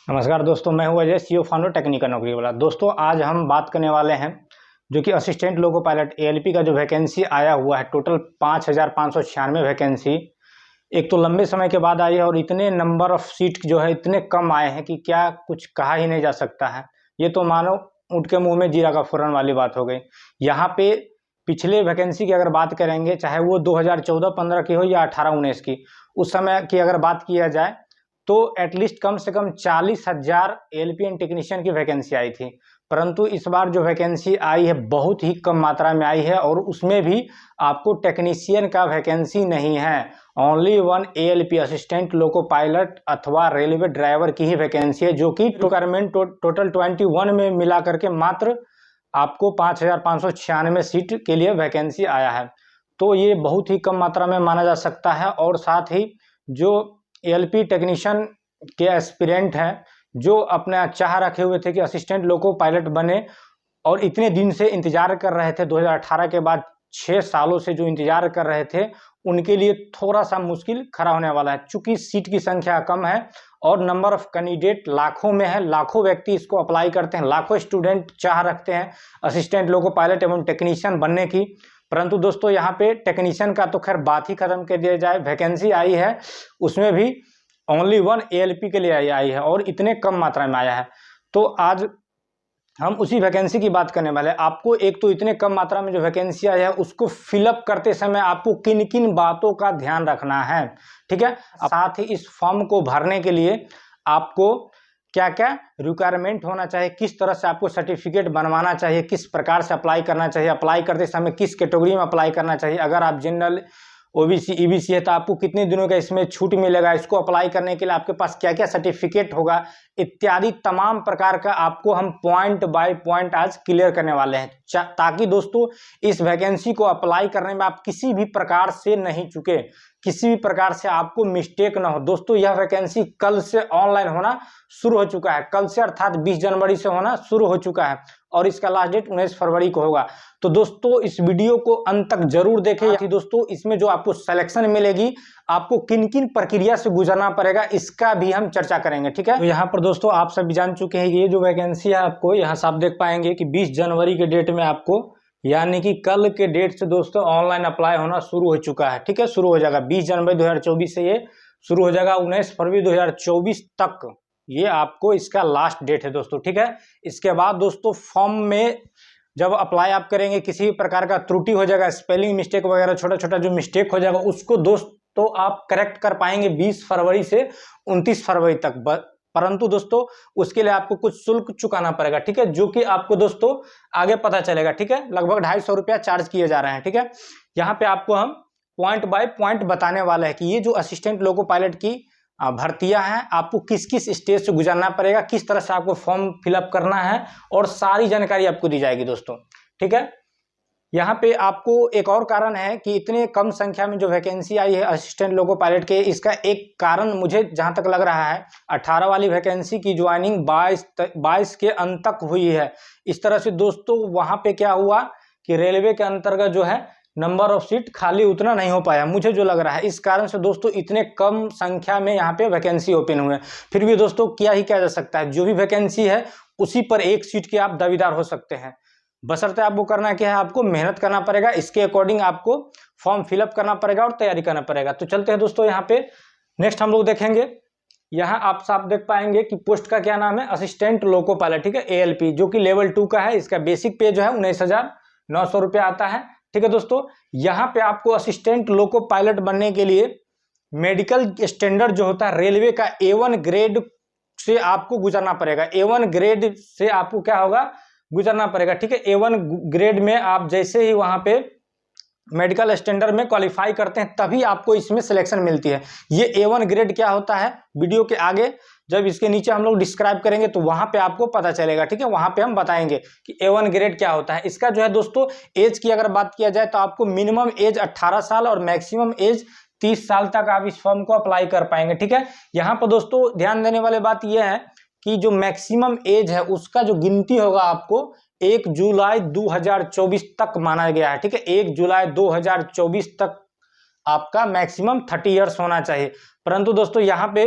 नमस्कार दोस्तों, मैं हूं अजय, सीईओ फाउंडर टेक्निकल नौकरी वाला। दोस्तों आज हम बात करने वाले हैं जो कि असिस्टेंट लोको पायलट एएलपी का जो वैकेंसी आया हुआ है। टोटल 5,596 वैकेंसी एक तो लंबे समय के बाद आई है और इतने नंबर ऑफ सीट जो है इतने कम आए हैं कि क्या कुछ कहा ही नहीं जा सकता है। ये तो मानो ऊँट के मुंह में जीरा का फोरन वाली बात हो गई। यहाँ पे पिछले वैकेंसी की अगर बात करेंगे, चाहे वो 2014-15 की हो या 18-19 की, उस समय की अगर बात किया जाए तो एटलीस्ट कम से कम 40,000 एलपीएन टेक्नीशियन की वैकेंसी आई थी। परंतु इस बार जो वैकेंसी आई है बहुत ही कम मात्रा में आई है और उसमें भी आपको टेक्नीशियन का वैकेंसी नहीं है। Only one ALP assistant loco pilot अथवा रेलवे ड्राइवर की ही वैकेंसी है, जो कि रिक्वायरमेंट टोटल 21 में मिला करके मात्र आपको 5,596 सीट के लिए वैकेंसी आया है। तो ये बहुत ही कम मात्रा में माना जा सकता है। और साथ ही जो एएलपी टेक्नीशियन के एस्पिरेंट हैं जो अपना चाह रखे हुए थे कि असिस्टेंट लोको पायलट बने और इतने दिन से इंतजार कर रहे थे, 2018 के बाद 6 सालों से जो इंतजार कर रहे थे, उनके लिए थोड़ा सा मुश्किल खड़ा होने वाला है। चूंकि सीट की संख्या कम है और नंबर ऑफ कैंडिडेट लाखों में है, लाखों व्यक्ति इसको अप्लाई करते हैं, लाखों स्टूडेंट चाह रखते हैं असिस्टेंट लोको पायलट एवं टेक्नीशियन बनने की। परंतु दोस्तों यहाँ पे टेक्नीशियन का तो खैर बात ही खत्म कर दिया जाए, वैकेंसी आई है उसमें भी ओनली वन एएलपी के लिए आई है और इतने कम मात्रा में आया है। तो आज हम उसी वैकेंसी की बात करने वाले हैं। आपको एक तो इतने कम मात्रा में जो वैकेंसी आई है उसको फिलअप करते समय आपको किन किन बातों का ध्यान रखना है, ठीक है। साथ ही इस फॉर्म को भरने के लिए आपको क्या क्या रिक्वायरमेंट होना चाहिए, किस तरह से आपको सर्टिफिकेट बनवाना चाहिए, किस प्रकार से अप्लाई करना चाहिए, अप्लाई करते समय किस कैटेगरी में अप्लाई करना चाहिए, अगर आप जनरल ओबीसी ईबीसी है तो आपको कितने दिनों का इसमें छूट मिलेगा, इसको अप्लाई करने के लिए आपके पास क्या क्या सर्टिफिकेट होगा, इत्यादि तमाम प्रकार का आपको हम पॉइंट बाय पॉइंट आज क्लियर करने वाले हैं, ताकि दोस्तों इस वैकेंसी को अप्लाई करने में आप किसी भी प्रकार से नहीं चुके, किसी भी प्रकार से आपको मिस्टेक ना हो। दोस्तों यह वैकेंसी कल से ऑनलाइन होना शुरू हो चुका है, कल से अर्थात 20 जनवरी से होना शुरू हो चुका है और इसका लास्ट डेट 19 फरवरी को होगा। तो दोस्तों इस वीडियो को अंत तक जरूर देखें। दोस्तों इसमें जो आपको सिलेक्शन मिलेगी, आपको किन किन प्रक्रिया से गुजरना पड़ेगा, इसका भी हम चर्चा करेंगे, ठीक है। तो यहाँ पर दोस्तों आप सभी जान चुके हैं, ये जो वैकेंसी है आपको यहाँ से आप देख पाएंगे कि 20 जनवरी के डेट में आपको, यानी कि कल के डेट से दोस्तों ऑनलाइन अप्लाई होना शुरू हो चुका है, ठीक है। शुरू हो जाएगा 20 जनवरी 2024 से ये शुरू हो जाएगा 19 फरवरी 2024 तक, ये आपको इसका लास्ट डेट है दोस्तों, ठीक है। इसके बाद दोस्तों फॉर्म में जब अप्लाई आप करेंगे, किसी भी प्रकार का त्रुटि हो जाएगा, स्पेलिंग मिस्टेक वगैरह छोटा छोटा जो मिस्टेक हो जाएगा उसको दोस्तों आप करेक्ट कर पाएंगे 20 फरवरी से 29 फरवरी तक। परंतु दोस्तों उसके लिए आपको कुछ शुल्क चुकाना पड़ेगा, ठीक है, जो कि आपको दोस्तों आगे पता चलेगा, ठीक है। लगभग 250 रुपया चार्ज किए जा रहे हैं, ठीक है। यहाँ पे आपको हम पॉइंट बाय पॉइंट बताने वाले हैं कि ये जो असिस्टेंट लोको पायलट की भर्तियां हैं, आपको किस किस स्टेज से गुजरना पड़ेगा, किस तरह से आपको फॉर्म फिलअप करना है और सारी जानकारी आपको दी जाएगी दोस्तों, ठीक है। यहाँ पे आपको एक और कारण है कि इतने कम संख्या में जो वैकेंसी आई है असिस्टेंट लोको पायलट के, इसका एक कारण मुझे जहाँ तक लग रहा है 18 वाली वैकेंसी की ज्वाइनिंग 22 के अंत तक हुई है। इस तरह से दोस्तों वहाँ पे क्या हुआ कि रेलवे के अंतर्गत जो है नंबर ऑफ सीट खाली उतना नहीं हो पाया, मुझे जो लग रहा है। इस कारण से दोस्तों इतने कम संख्या में यहाँ पे वैकेंसी ओपन हुए। फिर भी दोस्तों क्या ही किया जा सकता है, जो भी वैकेंसी है उसी पर एक सीट के आप दावेदार हो सकते हैं। बशर्ते आपको करना क्या है, आपको मेहनत करना पड़ेगा, इसके अकॉर्डिंग आपको फॉर्म फिलअप करना पड़ेगा और तैयारी करना पड़ेगा। तो चलते हैं दोस्तों यहाँ पे नेक्स्ट हम लोग देखेंगे। यहाँ आप साफ देख पाएंगे कि पोस्ट का क्या नाम है, असिस्टेंट लोको पायलट, ठीक है, एएलपी, जो कि लेवल 2 का है। इसका बेसिक पे जो है 19,900 रुपया आता है, ठीक है दोस्तों। यहाँ पे आपको असिस्टेंट लोको पायलट बनने के लिए मेडिकल स्टैंडर्ड जो होता है रेलवे का A1 ग्रेड से आपको गुजरना पड़ेगा। A1 ग्रेड से आपको क्या होगा, गुजरना पड़ेगा, ठीक है। A1 ग्रेड में आप जैसे ही वहां पे मेडिकल स्टैंडर्ड में क्वालिफाई करते हैं तभी आपको इसमें सिलेक्शन मिलती है। ये A1 ग्रेड क्या होता है, वीडियो के आगे जब इसके नीचे हम लोग डिस्क्राइब करेंगे तो वहां पे आपको पता चलेगा, ठीक है। वहां पे हम बताएंगे कि A1 ग्रेड क्या होता है। इसका जो है दोस्तों एज की अगर बात किया जाए तो आपको मिनिमम एज 18 साल और मैक्सिमम एज 30 साल तक आप इस फॉर्म को अप्लाई कर पाएंगे, ठीक है। यहाँ पर दोस्तों ध्यान देने वाली बात यह है कि जो मैक्सिमम एज है उसका जो गिनती होगा आपको 1 जुलाई 2024 तक माना गया है, ठीक है। 1 जुलाई 2024 तक आपका मैक्सिमम 30 इयर्स होना चाहिए। परंतु दोस्तों यहाँ पे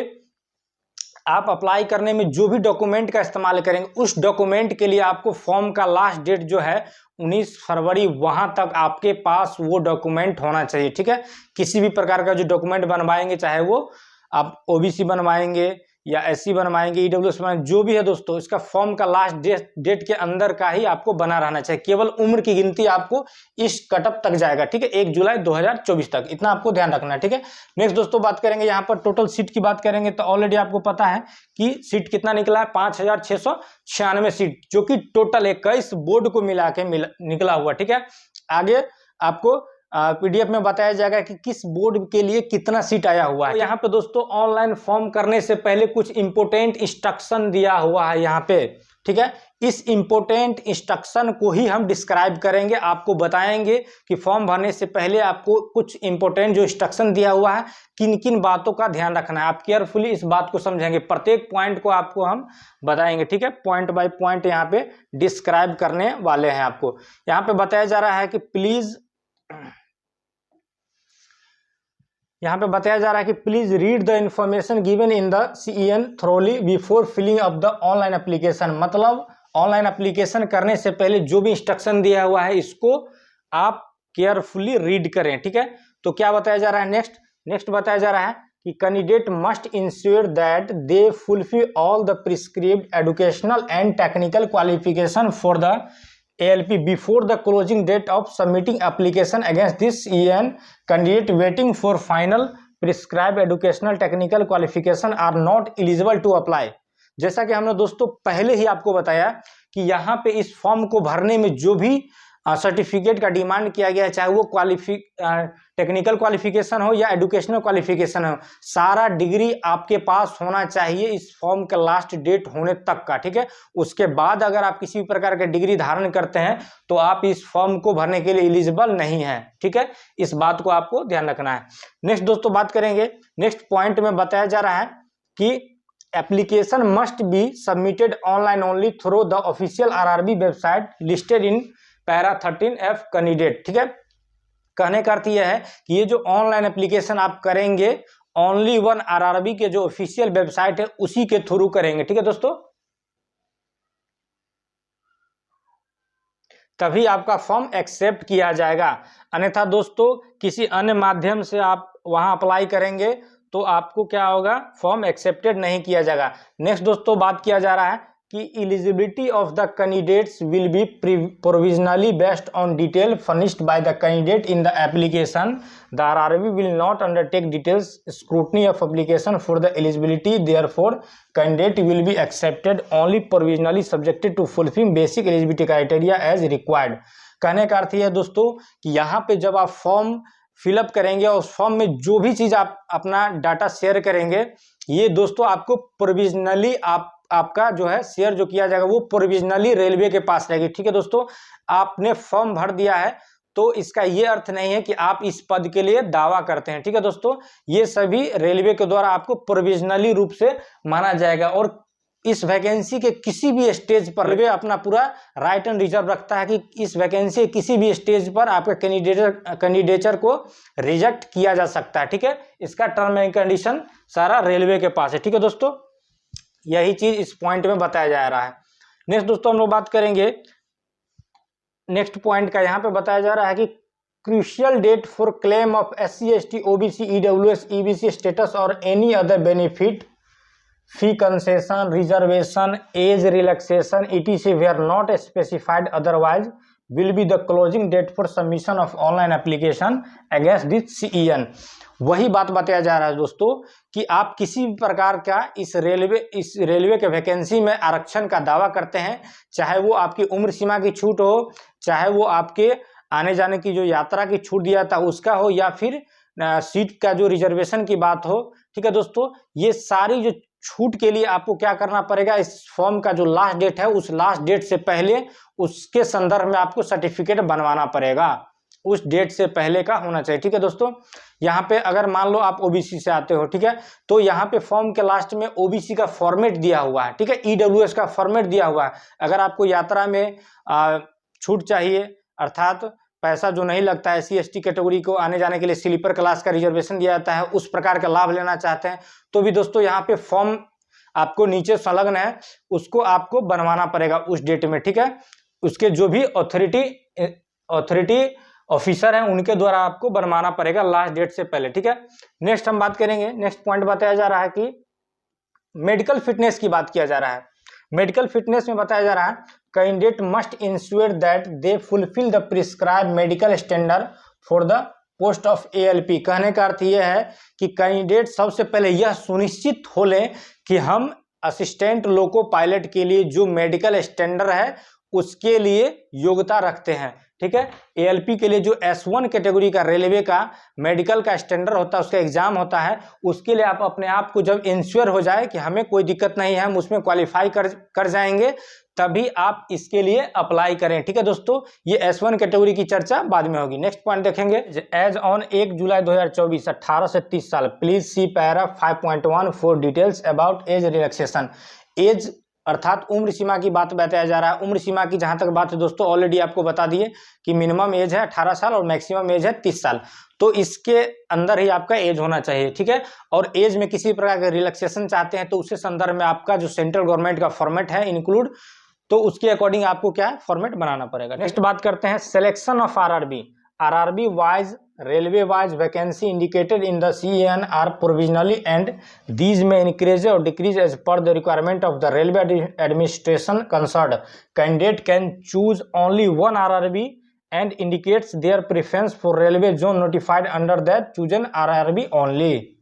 आप अप्लाई करने में जो भी डॉक्यूमेंट का इस्तेमाल करेंगे उस डॉक्यूमेंट के लिए आपको फॉर्म का लास्ट डेट जो है 19 फरवरी वहां तक आपके पास वो डॉक्यूमेंट होना चाहिए। ठीक है, किसी भी प्रकार का जो डॉक्यूमेंट बनवाएंगे, चाहे वो आप ओबीसी बनवाएंगे या एससी बनवाएंगे, ईडब्ल्यूएस बनवाएंगे, जो भी है दोस्तों, इसका फॉर्म का लास्ट डेट के अंदर का ही आपको बना रहना चाहिए। केवल उम्र की गिनती आपको इस कटअप तक जाएगा। ठीक है, 1 जुलाई 2024 ततक, इतना आपको ध्यान रखना है। ठीक है, नेक्स्ट दोस्तों बात करेंगे यहाँ पर टोटल सीट की बात करेंगे तो ऑलरेडी आपको पता है कि सीट कितना निकला है, 5696 सीट, जो कि टोटल 21 बोर्ड को मिला के निकला हुआ। ठीक है, आगे आपको पीडीएफ में बताया जाएगा कि किस बोर्ड के लिए कितना सीट आया हुआ है। तो यहाँ पे दोस्तों ऑनलाइन फॉर्म करने से पहले कुछ इंपोर्टेंट इंस्ट्रक्शन दिया हुआ है यहाँ पे। ठीक है, इस इंपोर्टेंट इंस्ट्रक्शन को ही हम डिस्क्राइब करेंगे, आपको बताएंगे कि फॉर्म भरने से पहले आपको कुछ इंपोर्टेंट जो इंस्ट्रक्शन दिया हुआ है किन किन बातों का ध्यान रखना है। आप केयरफुली इस बात को समझेंगे, प्रत्येक पॉइंट को आपको हम बताएंगे। ठीक है, पॉइंट बाय पॉइंट यहाँ पे डिस्क्राइब करने वाले हैं। आपको यहाँ पे बताया जा रहा है कि प्लीज, यहाँ पे बताया जा रहा है कि please read the information given in the CEN thoroughly before filling of the online application. मतलब ऑनलाइन एप्लीकेशन करने से पहले जो भी इंस्ट्रक्शन दिया हुआ है इसको आप केयरफुली रीड करें। ठीक है, तो क्या बताया जा रहा है नेक्स्ट बताया जा रहा है कि candidate must ensure that they fulfil all the prescribed educational and technical qualification for the ALP before the closing date of submitting application against this CEN candidate waiting for final prescribed educational technical qualification are not eligible to apply। जैसा कि हमने दोस्तों पहले ही आपको बताया कि यहाँ पे इस फॉर्म को भरने में जो भी सर्टिफिकेट का डिमांड किया गया है, चाहे वो टेक्निकल क्वालिफिकेशन हो या एजुकेशनल क्वालिफिकेशन हो, सारा डिग्री आपके पास होना चाहिए इस फॉर्म का लास्ट डेट होने तक का। ठीक है, उसके बाद अगर आप किसी भी प्रकार का डिग्री धारण करते हैं तो आप इस फॉर्म को भरने के लिए एलिजिबल नहीं है। ठीक है, इस बात को आपको ध्यान रखना है। नेक्स्ट दोस्तों बात करेंगे, नेक्स्ट पॉइंट में बताया जा रहा है कि application must be submitted online only through the official RRB website listed in para 13F candidate. ठीक है, कहने का अर्थ यह है कि ये जो ऑनलाइन एप्लीकेशन आप करेंगे ओनली वन RRB के जो ऑफिशियल वेबसाइट है उसी के थ्रू करेंगे। ठीक है दोस्तों, तभी आपका फॉर्म एक्सेप्ट किया जाएगा। अन्यथा दोस्तों किसी अन्य माध्यम से आप वहां अप्लाई करेंगे तो आपको क्या होगा, फॉर्म एक्सेप्टेड नहीं किया जाएगा। नेक्स्ट दोस्तों बात किया जा रहा है कि eligibility of the candidates will be provisionally based on detail furnished by the candidate in the application. The RRB will not undertake details scrutiny of application for the eligibility, therefore candidate will be accepted only provisionally subjected to fulfil basic eligibility criteria as required. कहने का अर्थ यह है दोस्तों कि यहाँ पे जब आप फॉर्म फिलअप करेंगे और उस फॉर्म में जो भी चीज़ आप अपना डाटा शेयर करेंगे, ये दोस्तों आपको प्रोविजनली आपका जो है शेयर जो किया जाएगा वो प्रोविजनली रेलवे के पास रहेगी। ठीक है दोस्तों, आपने फॉर्म भर दिया है तो इसका ये अर्थ नहीं है कि आप इस पद के लिए दावा करते हैं। ठीक है दोस्तों, ये सभी रेलवे के द्वारा आपको प्रोविजनली रूप से माना जाएगा और इस वैकेंसी के किसी भी स्टेज पर रेलवे अपना पूरा राइट एंड रिजर्व रखता है कि इस वैकेंसी के किसी भी स्टेज पर आपके कैंडिडेचर को रिजेक्ट किया जा सकता है। ठीक है, इसका टर्म एंड कंडीशन सारा रेलवे के पास है। ठीक है दोस्तों, यही चीज इस पॉइंट में बताया जा रहा है। नेक्स्ट दोस्तों हम लोग बात करेंगे नेक्स्ट पॉइंट का। यहाँ पे बताया जा रहा है कि crucial date for claim of SC ST OBC EWS EBC status और any other benefit, fee concession, reservation, age relaxation etc where not specified otherwise will be the closing date for submission of online application against this CEN। वही बात बताया जा रहा है दोस्तों कि आप किसी भी प्रकार का इस रेलवे के वैकेंसी में आरक्षण का दावा करते हैं, चाहे वो आपकी उम्र सीमा की छूट हो, चाहे वो आपके आने जाने की जो यात्रा की छूट दिया था उसका हो, या फिर सीट का जो रिजर्वेशन की बात हो। ठीक है दोस्तों, ये सारी जो छूट के लिए आपको क्या करना पड़ेगा, इस फॉर्म का जो लास्ट डेट है उस लास्ट डेट से पहले उसके संदर्भ में आपको सर्टिफिकेट बनवाना पड़ेगा, उस डेट से पहले का होना चाहिए। ठीक है दोस्तों, यहाँ पे अगर मान लो आप OBC से आते हो, ठीक है, तो यहाँ पे फॉर्म के लास्ट में OBC का फॉर्मेट दिया हुआ है। ठीक है, EWS का फॉर्मेट दिया हुआ है। अगर आपको यात्रा में छूट चाहिए, अर्थात पैसा जो नहीं लगता है, SC ST कैटेगरी को आने जाने के लिए स्लीपर क्लास का रिजर्वेशन दिया जाता है, उस प्रकार का लाभ लेना चाहते हैं तो भी दोस्तों यहाँ पे फॉर्म आपको नीचे संलग्न है उसको आपको बनवाना पड़ेगा उस डेट में, ठीक है। उसके जो भी ऑथोरिटी ऑफिसर हैं उनके द्वारा आपको बनवाना पड़ेगा लास्ट डेट से पहले, ठीक है। नेक्स्ट हम बात करेंगे, नेक्स्ट पॉइंट बताया जा रहा है कि मेडिकल फिटनेस की बात किया जा रहा है। मेडिकल फिटनेस में बताया जा रहा है candidate must ensure that they fulfil the prescribe medical standard for the post of ALP। कहने का अर्थ यह है कि कैंडिडेट सबसे पहले यह सुनिश्चित हो ले कि हम असिस्टेंट लोको पायलट के लिए जो मेडिकल स्टैंडर्ड है उसके लिए योग्यता रखते हैं, ठीक है। ALP के लिए जो S1 कैटेगरी का रेलवे का मेडिकल का स्टैंडर्ड होता है, उसका एग्जाम होता है, उसके लिए आप अपने आप को जब इंश्योर हो जाए कि हमें कोई दिक्कत नहीं है, हम उसमें क्वालिफाई कर जाएंगे, तभी आप इसके लिए अप्लाई करें, ठीक है दोस्तों। ये S1 कैटेगरी की चर्चा बाद में होगी। नेक्स्ट पॉइंट देखेंगे, एज ऑन 1 जुलाई 2024 18 से 30 साल, please see para 5.1 for details about age relaxation. Age अर्थात उम्र सीमा की बात बताया जा रहा है। उम्र सीमा की जहां तक बात है दोस्तों ऑलरेडी आपको बता दिए कि मिनिमम एज है 18 साल और मैक्सिमम एज है 30 साल, तो इसके अंदर ही आपका एज होना चाहिए, ठीक है। और एज में किसी प्रकार का रिलैक्सेशन चाहते हैं तो उसके संदर्भ में आपका जो सेंट्रल गवर्नमेंट का फॉर्मेट है इंक्लूड, तो उसके अकॉर्डिंग आपको क्या है फॉर्मेट बनाना पड़ेगा। नेक्स्ट बात करते हैं selection of RRB wise railway wise vacancy indicated in the CAN are provisionally and these may increase or decrease as per the requirement of the railway administration concerned. Candidate can choose only one RRB and indicates their preference for railway zone notified under that chosen RRB only.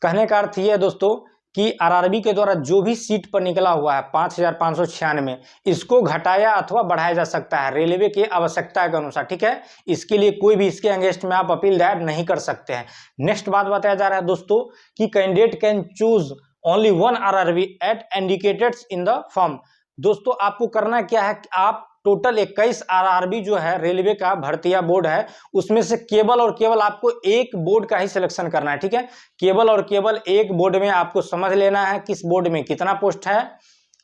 कहने का अर्थ ये है दोस्तों कि RRB के द्वारा जो भी सीट पर निकला हुआ है 5596, इसको घटाया अथवा बढ़ाया जा सकता है रेलवे की आवश्यकता के अनुसार, ठीक है। इसके लिए कोई भी इसके अगेंस्ट में आप अपील दायर नहीं कर सकते हैं। नेक्स्ट बात बताया जा रहा है दोस्तों कि candidate can choose only one RRB at indicated in the form. दोस्तों आपको करना क्या है, आप टोटल 21 RRB जो है रेलवे का भर्तिया बोर्ड है, उसमें से केवल और केवल आपको एक बोर्ड का ही सिलेक्शन करना है, ठीक है। केवल और केवल एक बोर्ड में आपको समझ लेना है किस बोर्ड में कितना पोस्ट है,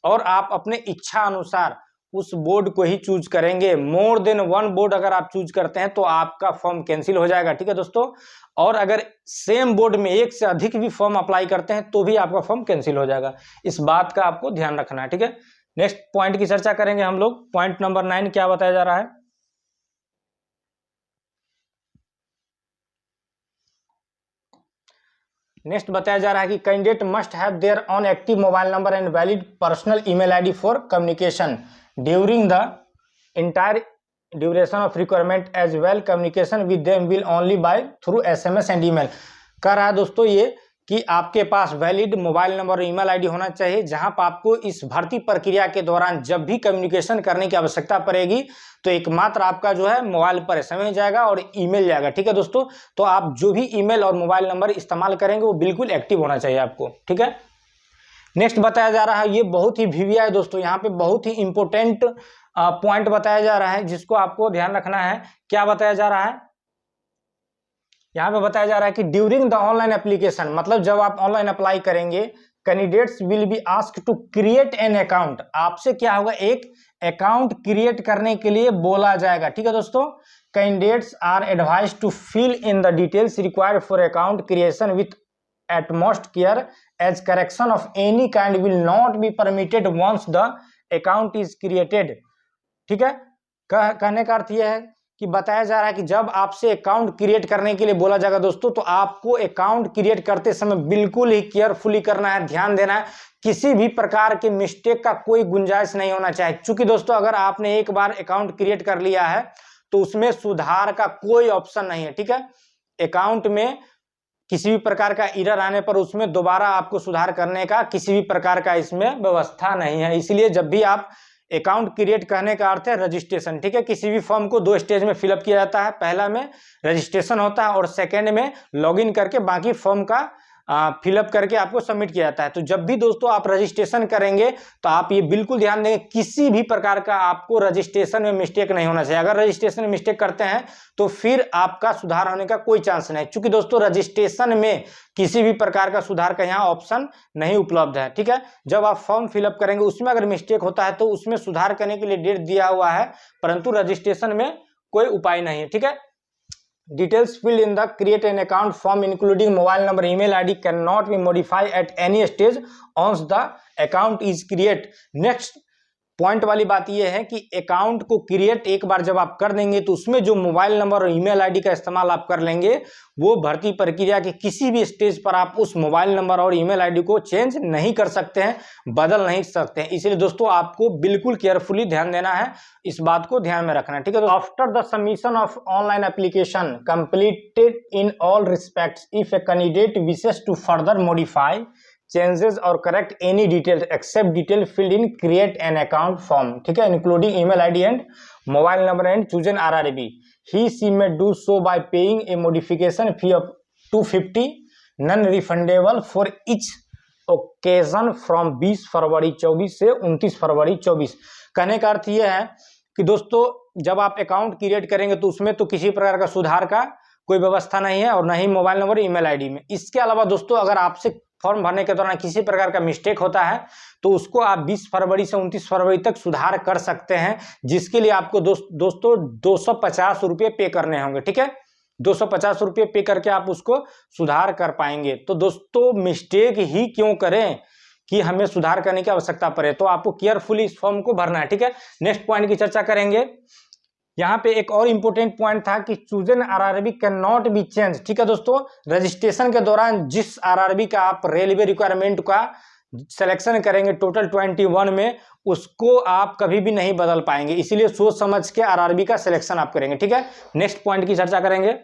और आप अपने इच्छा अनुसार उस बोर्ड को ही चूज करेंगे। मोर देन वन बोर्ड अगर आप चूज करते हैं तो आपका फॉर्म कैंसिल हो जाएगा, ठीक है दोस्तों। और अगर सेम बोर्ड में एक से अधिक भी फॉर्म अप्लाई करते हैं तो भी आपका फॉर्म कैंसिल हो जाएगा। इस बात का आपको ध्यान रखना है, ठीक है। नेक्स्ट पॉइंट की चर्चा करेंगे हम लोग। पॉइंट नंबर 9 क्या बताया जा रहा है, नेक्स्ट बताया जा रहा है कि candidate must have their own active mobile number and valid personal email ID for communication during the entire duration of requirement as well communication with them will only by through SMS and email. कह रहा है दोस्तों ये कि आपके पास valid mobile number और email ID होना चाहिए, जहां पर आपको इस भर्ती प्रक्रिया के दौरान जब भी कम्युनिकेशन करने की आवश्यकता पड़ेगी तो एकमात्र आपका जो है मोबाइल पर SMS जाएगा और ईमेल जाएगा, ठीक है दोस्तों। तो आप जो भी ईमेल और मोबाइल नंबर इस्तेमाल करेंगे वो बिल्कुल एक्टिव होना चाहिए आपको, ठीक है। नेक्स्ट बताया जा रहा है, ये बहुत ही VVI है दोस्तों, यहाँ पे बहुत ही इंपॉर्टेंट पॉइंट बताया जा रहा है जिसको आपको ध्यान रखना है। क्या बताया जा रहा है, यहाँ पे बताया जा रहा है कि ड्यूरिंग द ऑनलाइन एप्लीकेशन, मतलब जब आप ऑनलाइन अप्लाई करेंगे, candidates will be asked to create an account. आपसे क्या होगा, एक अकाउंट क्रिएट करने के लिए बोला जाएगा, ठीक है दोस्तों। Candidates are advised to fill in the details required for account creation with utmost care as correction of any kind will not be permitted once the account is created, ठीक है। कहने का अर्थ यह है कि बताया जा रहा है कि जब आपसे अकाउंट क्रिएट करने के लिए बोला जाएगा दोस्तों, तो आपको अकाउंट क्रिएट करते समय बिल्कुल ही केयरफुली करना है, ध्यान देना है, किसी भी प्रकार के मिस्टेक का कोई गुंजाइश नहीं होना चाहिए। क्योंकि दोस्तों अगर आपने एक बार अकाउंट क्रिएट कर लिया है तो उसमें सुधार का कोई ऑप्शन नहीं है, ठीक है। अकाउंट में किसी भी प्रकार का एरर आने पर उसमें दोबारा आपको सुधार करने का किसी भी प्रकार का इसमें व्यवस्था नहीं है। इसलिए जब भी आप अकाउंट क्रिएट करने का अर्थ है रजिस्ट्रेशन, ठीक है। किसी भी फॉर्म को 2 स्टेज में फिलअप किया जाता है, पहला में रजिस्ट्रेशन होता है और सेकेंड में लॉगिन करके बाकी फॉर्म का फिलअप करके आपको सबमिट किया जाता है। तो जब भी दोस्तों आप रजिस्ट्रेशन करेंगे तो आप ये बिल्कुल ध्यान देंगे किसी भी प्रकार का आपको रजिस्ट्रेशन में मिस्टेक नहीं होना चाहिए। अगर रजिस्ट्रेशन में मिस्टेक करते हैं तो फिर आपका सुधार होने का कोई चांस नहीं, क्योंकि दोस्तों रजिस्ट्रेशन में किसी भी प्रकार का सुधार का यहाँ ऑप्शन नहीं उपलब्ध है, ठीक है। जब आप फॉर्म फिलअप करेंगे उसमें अगर मिस्टेक होता है तो उसमें सुधार करने के लिए डेट दिया हुआ है, परंतु रजिस्ट्रेशन में कोई उपाय नहीं है, ठीक है। details filled in the create an account form including mobile number, email ID cannot be modified at any stage once the account is created. Next point वाली बात यह है कि अकाउंट को क्रिएट एक बार जब आप कर देंगे तो उसमें जो मोबाइल नंबर और ईमेल आईडी का इस्तेमाल आप कर लेंगे वो भर्ती प्रक्रिया के किसी भी स्टेज पर आप उस मोबाइल नंबर और ईमेल आईडी को चेंज नहीं कर सकते हैं, बदल नहीं सकते हैं। इसलिए दोस्तों आपको बिल्कुल केयरफुली ध्यान देना है, इस बात को ध्यान में रखना है, ठीक है। तो after the submission of online application completed in all respects if a candidate wishes to further modify changes or correct any details except detail filled in create an account form, ठीक है, including email ID and mobile number and chosen RRB, he may do so by paying a modification fee of 250 non-refundable for each occasion from 20 फरवरी 24 से 29 फरवरी 24। कहने का अर्थ यह है कि दोस्तों जब आप अकाउंट क्रिएट करेंगे तो उसमें तो किसी प्रकार का सुधार का कोई व्यवस्था नहीं है और न ही मोबाइल नंबर ईमेल आईडी में। इसके अलावा दोस्तों अगर आपसे फॉर्म भरने के दौरान किसी प्रकार का मिस्टेक होता है तो उसको आप 20 फरवरी से 29 फरवरी तक सुधार कर सकते हैं, जिसके लिए आपको दोस्तों 250 रुपये पे करने होंगे, ठीक है। 250 रुपये पे करके आप उसको सुधार कर पाएंगे। तो दोस्तों मिस्टेक ही क्यों करें कि हमें सुधार करने की आवश्यकता पड़े, तो आपको केयरफुली इस फॉर्म को भरना है, ठीक है। नेक्स्ट पॉइंट की चर्चा करेंगे। यहाँ पे एक और इंपॉर्टेंट पॉइंट था कि chosen RRB can not be change, ठीक है दोस्तों। रजिस्ट्रेशन के दौरान जिस आरआरबी का आप रेलवे रिक्वायरमेंट का सिलेक्शन करेंगे टोटल 21 में, उसको आप कभी भी नहीं बदल पाएंगे, इसीलिए सोच समझ के आरआरबी का सिलेक्शन आप करेंगे, ठीक है। नेक्स्ट पॉइंट की चर्चा करेंगे।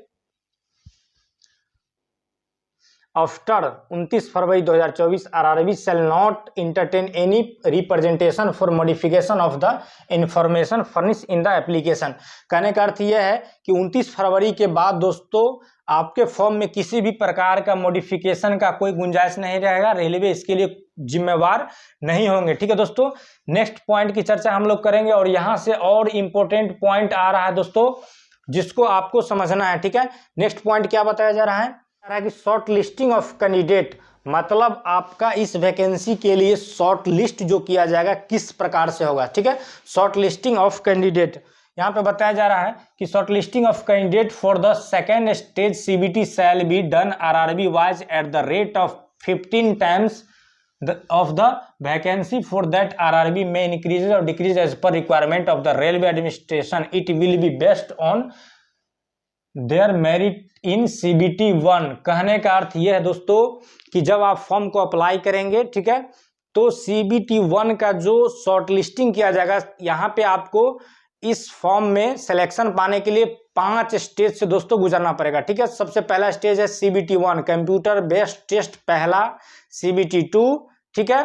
After 29 February 2024 RRB shall not entertain any representation for modification of the information furnish in the application. कहने का अर्थ यह है कि 29 फरवरी के बाद दोस्तों आपके फॉर्म में किसी भी प्रकार का मॉडिफिकेशन का कोई गुंजाइश नहीं रहेगा, रेलवे इसके लिए जिम्मेवार नहीं होंगे, ठीक है दोस्तों। नेक्स्ट पॉइंट की चर्चा हम लोग करेंगे और यहाँ से और इम्पोर्टेंट पॉइंट आ रहा है दोस्तों जिसको आपको समझना है, ठीक है। नेक्स्ट पॉइंट क्या बताया जा रहा है कि शॉर्ट लिस्टिंग ऑफ कैंडिडेट, मतलब आपका इस वैकेंसी के लिए शॉर्ट लिस्ट जो किया जाएगा किस प्रकार से होगा, ठीक है। शॉर्ट लिस्टिंग ऑफ कैंडिडेट यहाँ पे बताया जा रहा है कि short listing of candidate for the second stage CBT shell be done RRB wise at the rate of 15 times of the vacancy for that RRB may increase or decrease as per requirement of the railway administration. It will be based on their merit in CBT 1। कहने का अर्थ यह है दोस्तों कि जब आप form को apply करेंगे, ठीक है, तो CBT 1 का जो शॉर्ट लिस्टिंग किया जाएगा, यहाँ पे आपको इस फॉर्म में सिलेक्शन पाने के लिए 5 स्टेज से दोस्तों गुजरना पड़ेगा, ठीक है। सबसे पहला स्टेज है CBT 1 कंप्यूटर बेस्ड टेस्ट पहला, CBT 2, ठीक है।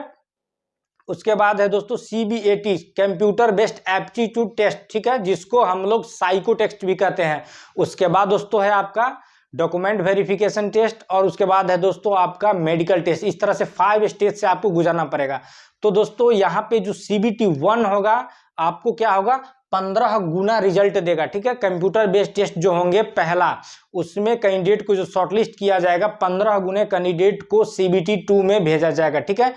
उसके बाद है दोस्तों CBAT computer based aptitude test, ठीक है, जिसको हम लोग साइको टेस्ट भी कहते हैं। उसके बाद दोस्तों है आपका डॉक्यूमेंट वेरिफिकेशन टेस्ट और उसके बाद है दोस्तों आपका मेडिकल टेस्ट। इस तरह से 5 स्टेज से आपको गुजरना पड़ेगा। तो दोस्तों यहाँ पे जो CBT 1 होगा आपको क्या होगा, 15 गुना रिजल्ट देगा, ठीक है। कंप्यूटर बेस्ड टेस्ट जो होंगे पहला, उसमें कैंडिडेट को जो शॉर्टलिस्ट किया जाएगा 15 गुने कैंडिडेट को CBT 2 में भेजा जाएगा, ठीक है।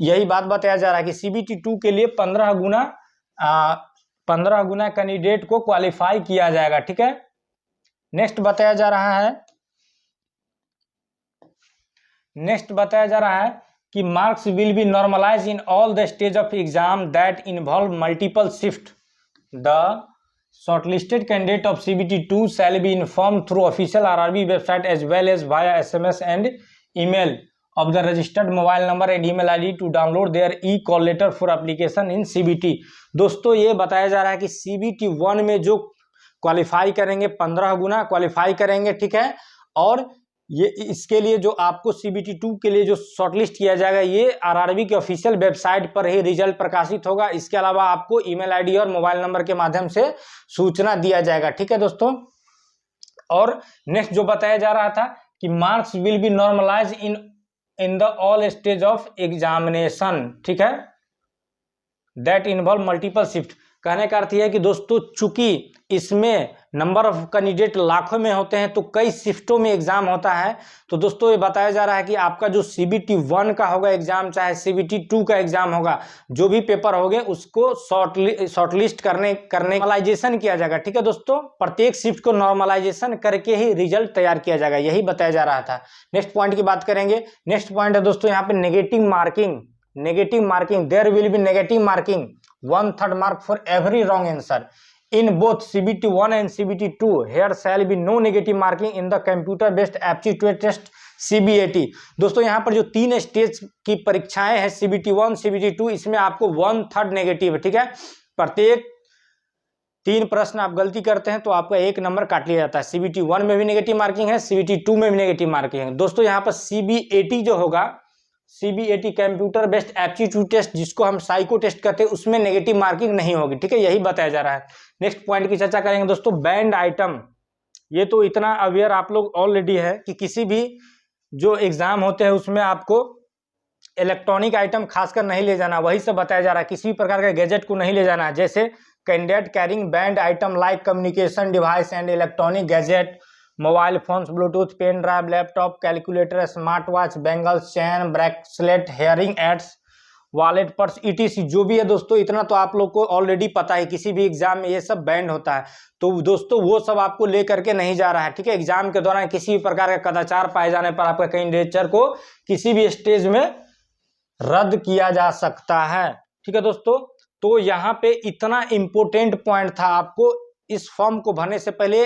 यही बात बताया जा रहा है कि CBT 2 के लिए 15 गुना कैंडिडेट को क्वालिफाई किया जाएगा, ठीक है। नेक्स्ट बताया जा रहा है कि marks will be normalise in all the stage of exam that involve multiple shift. The shortlisted candidate of CBT 2 shall be informed through official RRB website as well as via SMS and email of the registered mobile number and email ID to download their e-call letter for application in CBT। दोस्तों ये बताया जा रहा है कि CBT 1 में जो qualify करेंगे 15 गुना क्वालिफाई करेंगे, ठीक है। और ये इसके लिए जो आपको CBT 2 के लिए जो शॉर्टलिस्ट किया जाएगा ये RRB के ऑफिशियल वेबसाइट पर ही रिजल्ट प्रकाशित होगा। इसके अलावा आपको ईमेल आईडी और मोबाइल नंबर के माध्यम से सूचना दिया जाएगा, ठीक है दोस्तों। और नेक्स्ट जो बताया जा रहा था कि marks will be normalise in the all stage of examination, ठीक है, दैट इन्वॉल्व मल्टीपल शिफ्ट। कहने का अर्थ यह है कि दोस्तों चूंकि इसमें नंबर ऑफ कैंडिडेट लाखों में होते हैं तो कई शिफ्टों में एग्जाम होता है। तो दोस्तों ये बताया जा रहा है कि आपका जो CBT 1 का होगा एग्जाम, चाहे CBT 2 का एग्जाम होगा, जो भी पेपर होंगे उसको शॉर्टलिस्ट करने नॉर्मलाइजेशन किया जाएगा। ठीक है दोस्तों, प्रत्येक शिफ्ट को नॉर्मलाइजेशन करके ही रिजल्ट तैयार किया जाएगा, यही बताया जा रहा था। नेक्स्ट पॉइंट की बात करेंगे। नेक्स्ट पॉइंट है दोस्तों यहाँ पे negative marking. There will be negative marking 1/3 mark for every wrong answer in both CBT 1 and CBT 2. Here shall be no negative marking in the computer based aptitude test CBAT. दोस्तों यहाँ पर जो 3 stage की परीक्षाएं हैं CBT 1 CBT 2, इसमें आपको 1/3 negative है। ठीक है, प्रत्येक 3 प्रश्न आप गलती करते हैं तो आपका 1 नंबर काट लिया जाता है। CBT 1 में भी नेगेटिव मार्किंग है, CBT 2 में भी नेगेटिव मार्किंग है। दोस्तों यहाँ पर CBAT जो होगा, CBAT computer based aptitude test, जिसको हम साइको टेस्ट कहते हैं, उसमें नेगेटिव मार्किंग नहीं होगी। ठीक है, यही बताया जा रहा है। नेक्स्ट पॉइंट की चर्चा करेंगे दोस्तों, बैंड आइटम। ये तो इतना अवेयर आप लोग ऑलरेडी है कि किसी भी जो एग्जाम होते हैं उसमें आपको इलेक्ट्रॉनिक आइटम खासकर नहीं ले जाना, वही सब बताया जा रहा है। किसी भी प्रकार के गैजेट को नहीं ले जाना है। जैसे candidate carrying banned items like communication device and electronic gadget, mobile phones, bluetooth, pen drive, laptop, calculator, smart watch, bangles, chain, bracelet, hearing aids, wallet, purse, ETC जो भी है दोस्तों, इतना तो आप लोग को ऑलरेडी पता है, किसी भी एग्जाम में ये सब बैंड होता है। तो दोस्तों वो सब आपको ले करके नहीं जा रहा है। ठीक है, एग्जाम के दौरान किसी भी प्रकार का कदाचार पाए जाने पर आपका कैंडिडेचर को किसी भी स्टेज में रद्द किया जा सकता है। ठीक है दोस्तों, तो यहाँ पे इतना इंपॉर्टेंट पॉइंट था, आपको इस फॉर्म को भरने से पहले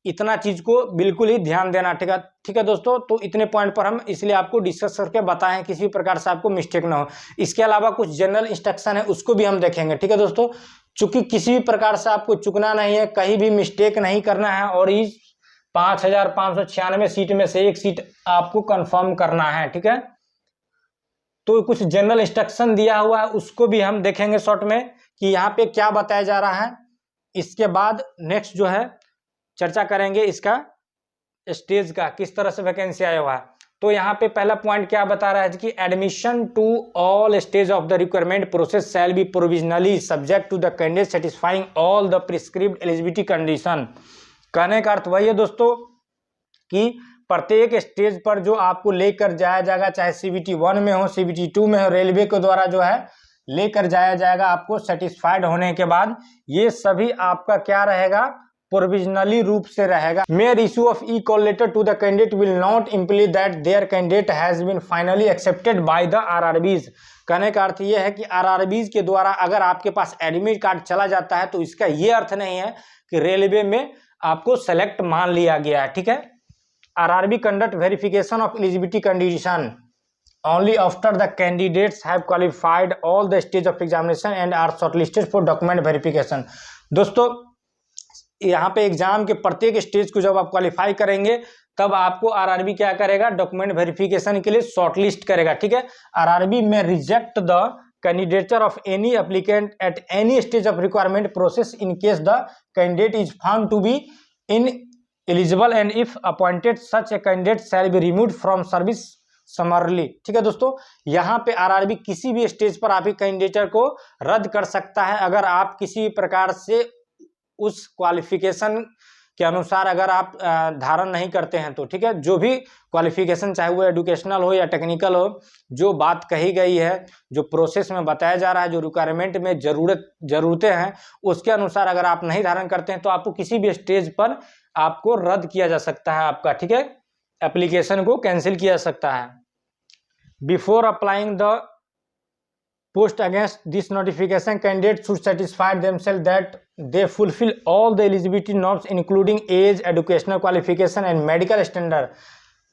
इतना चीज को बिल्कुल ही ध्यान देना। ठीक है दोस्तों, तो इतने पॉइंट पर हम इसलिए आपको डिस्कस करके बताएं, किसी प्रकार से आपको मिस्टेक ना हो। इसके अलावा कुछ जनरल इंस्ट्रक्शन है, उसको भी हम देखेंगे। ठीक है दोस्तों, चूंकि किसी भी प्रकार से आपको चुकना नहीं है, कहीं भी मिस्टेक नहीं करना है, और इस 5596 सीट में से 1 सीट आपको कंफर्म करना है। ठीक है, तो कुछ जनरल इंस्ट्रक्शन दिया हुआ है, उसको भी हम देखेंगे शॉर्ट में कि यहाँ पे क्या बताया जा रहा है। इसके बाद नेक्स्ट जो है चर्चा करेंगे इसका स्टेज का, किस तरह से वैकेंसी आया हुआ है। तो यहाँ पे पहला पॉइंट क्या बता रहा है कि admission to all stage of the requirement process shall be provisionally subject to the candidate satisfying all the prescript eligibility condition. कहने का अर्थ वही है दोस्तों कि प्रत्येक स्टेज पर जो आपको लेकर जाया जाएगा, चाहे CBT 1 में हो, CBT 2 में हो, रेलवे के द्वारा जो है लेकर जाया जाएगा, आपको सेटिस्फाइड होने के बाद ये सभी आपका क्या रहेगा, प्रोविजनली रूप से रहेगा। Mere issue of e call letter to the candidate will not imply that their candidate has been finally accepted by the RRBs। कहने का अर्थ ये है कि RRBs के द्वारा अगर आपके पास एडमिट कार्ड चला जाता है तो इसका ये अर्थ नहीं है कि रेलवे में आपको सेलेक्ट मान लिया गया है। ठीक है, RRB conduct verification of eligibility condition only after the candidates have qualified all the stage of examination and are shortlisted for document verification। दोस्तों यहाँ पे एग्जाम के प्रत्येक स्टेज को जब आप क्वालिफाई करेंगे तब आपको RRB क्या करेगा, डॉक्यूमेंट वेरिफिकेशन के लिए शॉर्टलिस्ट करेगा। ठीक है, RRB में reject the candidature of any applicant at any stage of requirement process in case the candidate is found to be ineligible and if appointed such a candidate shall be removed from service summarily. ठीक है दोस्तों, यहाँ पे RRB किसी भी stage पर आपके कैंडिडेटर को रद्द कर सकता है अगर आप किसी प्रकार से उस क्वालिफिकेशन के अनुसार अगर आप धारण नहीं करते हैं तो। ठीक है, जो भी क्वालिफिकेशन चाहे वो एजुकेशनल हो या टेक्निकल हो, जो बात कही गई है, जो प्रोसेस में बताया जा रहा है, जो रिक्वायरमेंट में जरूरतें हैं, उसके अनुसार अगर आप नहीं धारण करते हैं तो आपको किसी भी स्टेज पर आपको रद्द किया जा सकता है आपका। ठीक है, एप्लीकेशन को कैंसिल किया जा सकता है। Before applying the post against this notification, candidates should satisfy themselves that they fulfill all the eligibility norms including age, educational qualification and medical standard।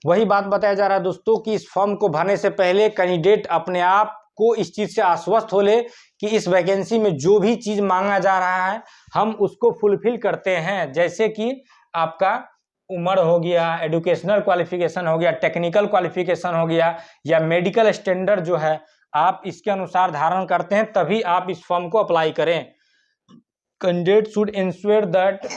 वही बात बताया जा रहा है दोस्तों कि इस फॉर्म को भरने से पहले कैंडिडेट अपने आप को इस चीज से आश्वस्त हो ले कि इस वैकेंसी में जो भी चीज मांगा जा रहा है हम उसको फुलफिल करते हैं। जैसे कि आपका उम्र हो गया, एजुकेशनल क्वालिफिकेशन हो गया, टेक्निकल क्वालिफिकेशन हो गया, या मेडिकल स्टैंडर्ड जो है आप इसके अनुसार धारण करते हैं, तभी आप इस फॉर्म को अप्लाई करें। Candidate should ensure that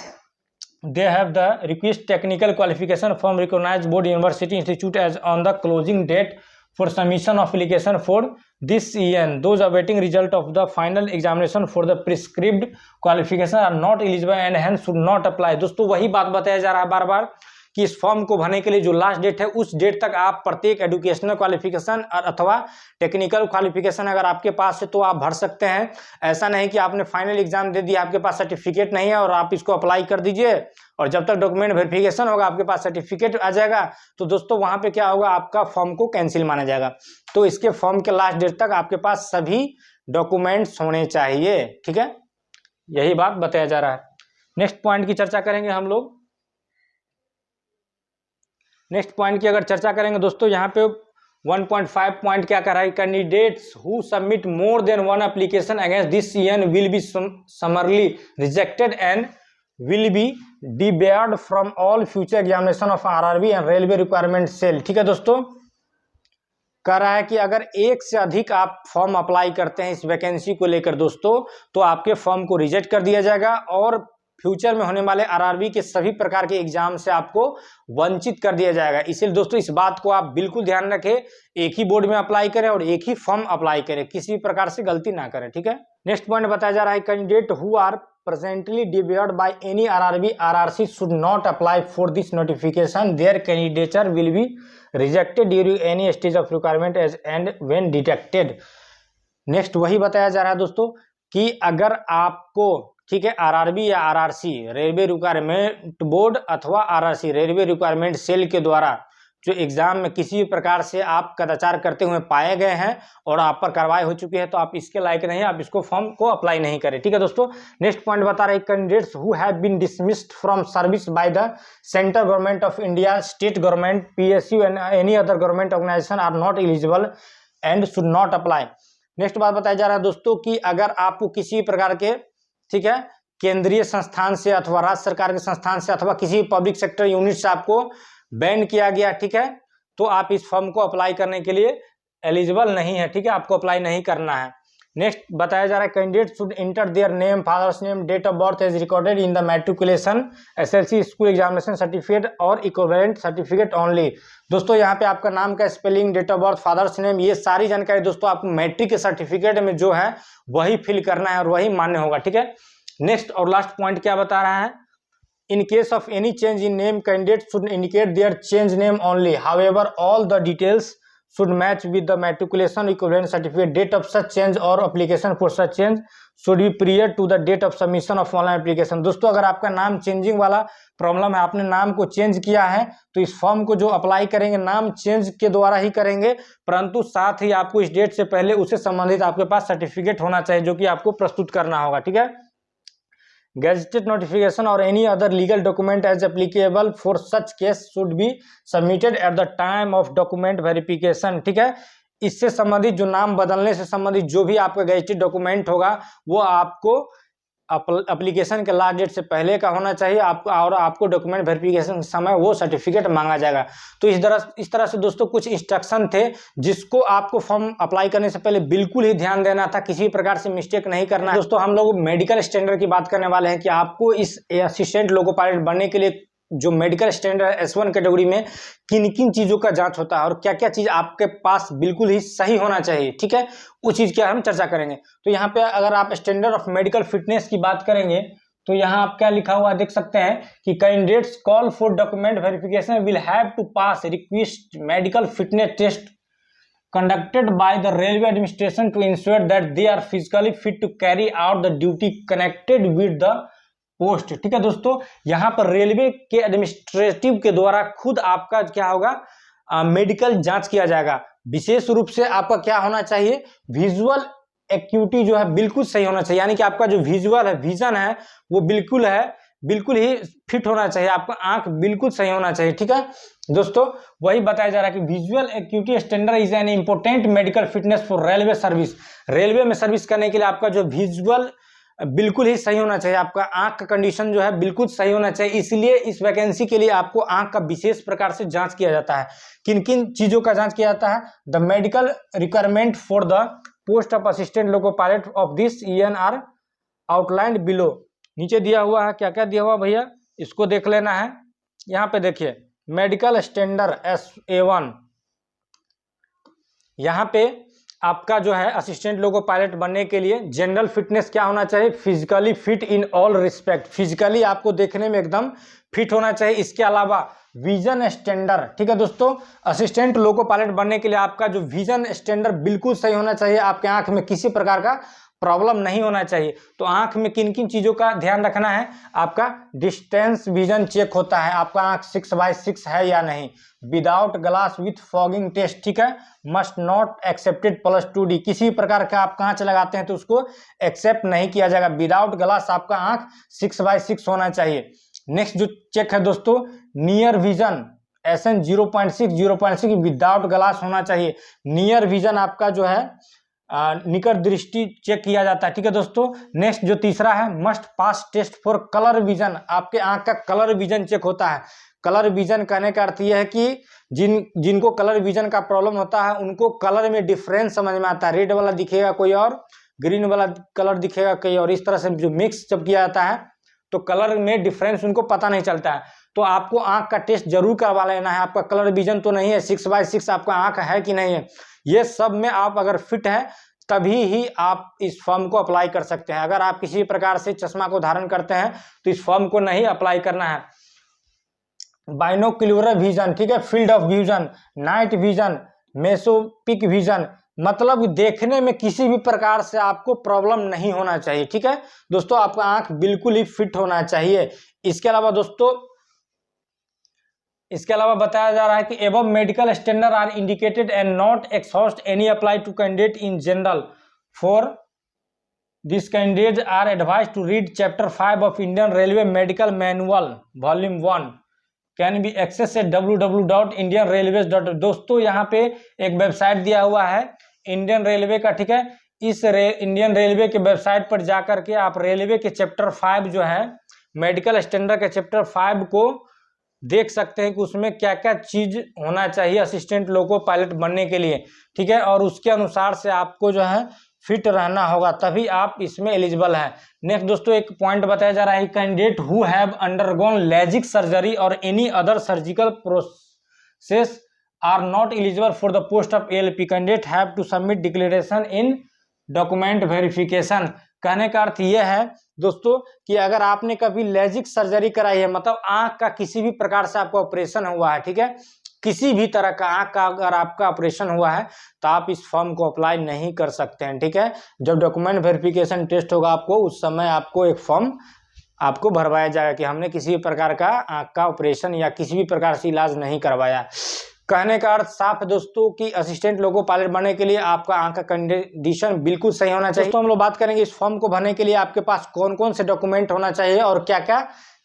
they have the request technical qualification from recognised board university institute as on the closing date for submission of application for this EN. Those awaiting result of the final examination for the prescribed qualification are not eligible and hence should not apply. दोस्तों वही बात बताया जा रहा है बार बार कि इस form को भरने के लिए जो लास्ट डेट है उस डेट तक आप प्रत्येक एजुकेशनल क्वालिफिकेशन अथवा टेक्निकल क्वालिफिकेशन अगर आपके पास है तो आप भर सकते हैं। ऐसा नहीं कि आपने फाइनल एग्जाम दे दिया, आपके पास सर्टिफिकेट नहीं है और आप इसको अप्लाई कर दीजिए और जब तक डॉक्यूमेंट वेरिफिकेशन होगा आपके पास सर्टिफिकेट आ जाएगा तो दोस्तों वहां पे क्या होगा, आपका फॉर्म को कैंसिल माना जाएगा। तो इसके फॉर्म के लास्ट डेट तक आपके पास सभी डॉक्यूमेंट्स होने चाहिए, ठीक है, यही बात बताया जा रहा है। नेक्स्ट पॉइंट की चर्चा करेंगे हम लोग। नेक्स्ट पॉइंट की अगर चर्चा करेंगे दोस्तों, यहाँ पे 1.5 पॉइंट क्या कर रहा है, candidates who submit more than one application against this EN will be summarily rejected and will be debarred from all future examination of RRB and railway requirement cell. ठीक है दोस्तों, कह रहा है कि अगर एक से अधिक आप फॉर्म अप्लाई करते हैं इस वैकेंसी को लेकर दोस्तों तो आपके फॉर्म को रिजेक्ट कर दिया जाएगा और फ्यूचर में होने वाले RRB के सभी प्रकार के एग्जाम से आपको वंचित कर दिया जाएगा। इसलिए दोस्तों इस बात को आप बिल्कुल ध्यान रखें, एक ही बोर्ड में अप्लाई करें और एक ही फॉर्म अप्लाई करें, किसी भी प्रकार से गलती ना करें, ठीक है। नेक्स्ट पॉइंट बताया जा रहा है, candidate who are presently debarred by any RRB RRC should not apply for this notification. Their candidature will be rejected during any stage of requirement as and when detected. Next वही बताया जा रहा है दोस्तों कि अगर आपको, ठीक है, RRB या RRC रेलवे रिक्वायरमेंट बोर्ड अथवा RRC रेलवे रिक्वायरमेंट सेल के द्वारा जो एग्जाम में किसी भी प्रकार से आप कदाचार करते हुए पाए गए हैं और आप पर कार्रवाई हो चुकी है तो आप इसके लायक नहीं, आप इसको फॉर्म को अप्लाई नहीं करें, ठीक है दोस्तों। नेक्स्ट पॉइंट बता रहे हैं, candidates who have been dismissed from service by the central government of India, state government, PSU and any other government organisation are not eligible and should not apply. Next बात बताया जा रहा है दोस्तों कि अगर आपको किसी प्रकार के, ठीक है, केंद्रीय संस्थान से अथवा राज्य सरकार के संस्थान से अथवा किसी पब्लिक सेक्टर यूनिट से आपको बैन किया गया, ठीक है, तो आप इस फॉर्म को अप्लाई करने के लिए एलिजिबल नहीं है, ठीक है, आपको अप्लाई नहीं करना है। नेक्स्ट बताया जा रहा है, candidate should enter their name, father's name, date of birth as recorded in the matriculation SLC school examination certificate or equivalent certificate only. दोस्तों यहाँ पे आपका नाम का spelling, date of birth, father's name, ये सारी जानकारी दोस्तों आपको मैट्रिक के सर्टिफिकेट में जो है वही फिल करना है और वही मान्य होगा, ठीक है। नेक्स्ट और लास्ट पॉइंट क्या बता रहा है, in case of any change in name, candidate should indicate their change name only. However, all the details should match with the matriculation equivalent certificate. Date of such change or application for such change should be prior to the date of submission of online application. दोस्तों अगर आपका नाम changing वाला problem है, आपने नाम को change किया है तो इस फॉर्म को जो अप्लाई करेंगे नाम चेंज के द्वारा ही करेंगे, परंतु साथ ही आपको इस डेट से पहले उससे संबंधित आपके पास सर्टिफिकेट होना चाहिए जो कि आपको प्रस्तुत करना होगा, ठीक है। Gazetted notification or any other legal document as applicable for such case should be submitted at the time of document verification, ठीक है। इससे संबंधित जो नाम बदलने से संबंधित जो भी आपका गैजेटेड डॉक्यूमेंट होगा वो आपको एप्लीकेशन के लास्ट डेट से पहले का होना चाहिए आपको, और आपको डॉक्यूमेंट वेरिफिकेशन के समय वो सर्टिफिकेट मांगा जाएगा। तो इस तरह से दोस्तों कुछ इंस्ट्रक्शन थे जिसको आपको फॉर्म अप्लाई करने से पहले बिल्कुल ही ध्यान देना था, किसी प्रकार से मिस्टेक नहीं करना है। दोस्तों हम लोग मेडिकल स्टैंडर्ड की बात करने वाले हैं कि आपको इस असिस्टेंट लोको पायलट बनने के लिए जो मेडिकल स्टैंडर्ड S1 कैटेगरी में किन किन चीज़ों का जांच होता है और क्या क्या चीज़ आपके पास बिल्कुल ही सही होना चाहिए, ठीक है, उस चीज़ की हम चर्चा करेंगे। तो यहाँ पे अगर आप स्टैंडर्ड ऑफ मेडिकल फिटनेस की बात करेंगे तो यहाँ आप क्या लिखा हुआ देख सकते हैं कि candidates call for document verification will have to pass request medical fitness test conducted by the railway administration to ensure that they are physically fit to carry out the duty connected with the post, ठीक है दोस्तों। यहाँ पर railway के administrative के द्वारा खुद आपका क्या होगा, मेडिकल जांच किया जाएगा। विशेष रूप से आपका क्या होना चाहिए, विजुअल एक्यूटी जो है बिल्कुल सही होना चाहिए, यानी कि आपका जो विजुअल है, विजन है वो बिल्कुल ही फिट होना चाहिए, आपका आंख बिल्कुल सही होना चाहिए, ठीक है दोस्तों। वही बताया जा रहा है कि visual acuity standard is an important medical fitness for railway service. Railway में सर्विस करने के लिए आपका जो विजुअल बिल्कुल ही सही होना चाहिए, आपका आंख का कंडीशन जो है बिल्कुल सही होना चाहिए। इसलिए इस वैकेंसी के लिए आपको आंख का विशेष प्रकार से जांच किया जाता है। किन किन चीजों का जांच किया जाता है, the medical requirement for the post of assistant loco pilot of this EN are outlined below. नीचे दिया हुआ है, क्या क्या दिया हुआ भैया, इसको देख लेना है। यहाँ पे देखिए, मेडिकल स्टैंडर्ड SA1 यहाँ पे आपका जो है असिस्टेंट लोको पायलट बनने के लिए जनरल फिटनेस क्या होना चाहिए, physically fit in all respect, physically आपको देखने में एकदम फिट होना चाहिए। इसके अलावा विजन स्टैंडर्ड, ठीक है दोस्तों, असिस्टेंट लोको पायलट बनने के लिए आपका जो विजन स्टैंडर्ड बिल्कुल सही होना चाहिए, आपके आंख में किसी प्रकार का प्रॉब्लम नहीं होना चाहिए। तो आंख में किन किन चीज़ों का ध्यान रखना है, आपका डिस्टेंस विजन चेक होता है, आपका आंख 6/6 है या नहीं, without glass with fogging test, ठीक है, मस्ट नॉट एक्सेप्टेड +2D, किसी प्रकार का आप कांच लगाते हैं तो उसको एक्सेप्ट नहीं किया जाएगा, विदाउट ग्लास आपका आंख 6/6 होना चाहिए। नेक्स्ट जो चेक है दोस्तों, near vision SN 0.6 without glass होना चाहिए। नियर विजन आपका जो है निकट दृष्टि चेक किया जाता है, ठीक है दोस्तों। नेक्स्ट जो तीसरा है, must pass test for colour vision, आपके आंख का कलर विजन चेक होता है। कलर विजन कहने का अर्थ यह है कि जिनको कलर विजन का प्रॉब्लम होता है उनको कलर में डिफरेंस समझ में आता है, रेड वाला दिखेगा कोई और, ग्रीन वाला कलर दिखेगा कोई और, इस तरह से जो मिक्स जब किया जाता है तो कलर में डिफरेंस उनको पता नहीं चलता है। तो आपको आंख का टेस्ट जरूर करवा लेना है, आपका कलर विजन तो नहीं है, 6/6 आपका आंख है कि नहीं है, ये सब में आप अगर फिट है तभी ही आप इस फॉर्म को अप्लाई कर सकते हैं। अगर आप किसी प्रकार से चश्मा को धारण करते हैं तो इस फॉर्म को नहीं अप्लाई करना है। बाइनोक्यूलर विजन, ठीक है, field of vision, night vision, mesopic vision, मतलब देखने में किसी भी प्रकार से आपको प्रॉब्लम नहीं होना चाहिए, ठीक है दोस्तों, आपका आंख बिल्कुल ही फिट होना चाहिए। इसके अलावा दोस्तों, इसके अलावा बताया जा रहा है कि above medical standard are indicated and not exhaust any apply to candidate in general, for this candidate are advise to read chapter 5 of Indian railway medical manual volume 1 can be access at www.indianrailways. दोस्तों यहाँ पे एक website दिया हुआ है Indian railway का, ठीक है, इस इंडियन रेलवे के वेबसाइट पर जाकर के आप रेलवे के चैप्टर 5 जो है मेडिकल स्टैंडर्ड के चैप्टर 5 को देख सकते हैं कि उसमें क्या क्या चीज होना चाहिए असिस्टेंट लोको पायलट बनने के लिए, ठीक है, और उसके अनुसार से आपको जो है फिट रहना होगा, तभी आप इसमें एलिजिबल है। नेक्स्ट दोस्तों एक पॉइंट बताया जा रहा है, candidate who have undergone LASIK surgery और any other surgical process are not eligible for the post of ALP, candidate have to submit declaration in document verification. कहने का अर्थ यह है दोस्तों कि अगर आपने कभी लेजिक सर्जरी कराई है, मतलब आंख का किसी भी प्रकार से आपका ऑपरेशन हुआ है, ठीक है, किसी भी तरह का आंख का अगर आपका ऑपरेशन हुआ है तो आप इस फॉर्म को अप्लाई नहीं कर सकते हैं, ठीक है। जब डॉक्यूमेंट वेरिफिकेशन टेस्ट होगा आपको, उस समय आपको एक फॉर्म आपको भरवाया जाएगा कि हमने किसी भी प्रकार का आंख का ऑपरेशन या किसी भी प्रकार से इलाज नहीं करवाया। कहने का अर्थ साफ है दोस्तों कि असिस्टेंट लोको पायलट बनने के लिए आपका आंख का कंडीशन बिल्कुल सही होना चाहिए। दोस्तों हम लोग बात करेंगे इस फॉर्म को भरने के लिए आपके पास कौन कौन से डॉक्यूमेंट होना चाहिए और क्या क्या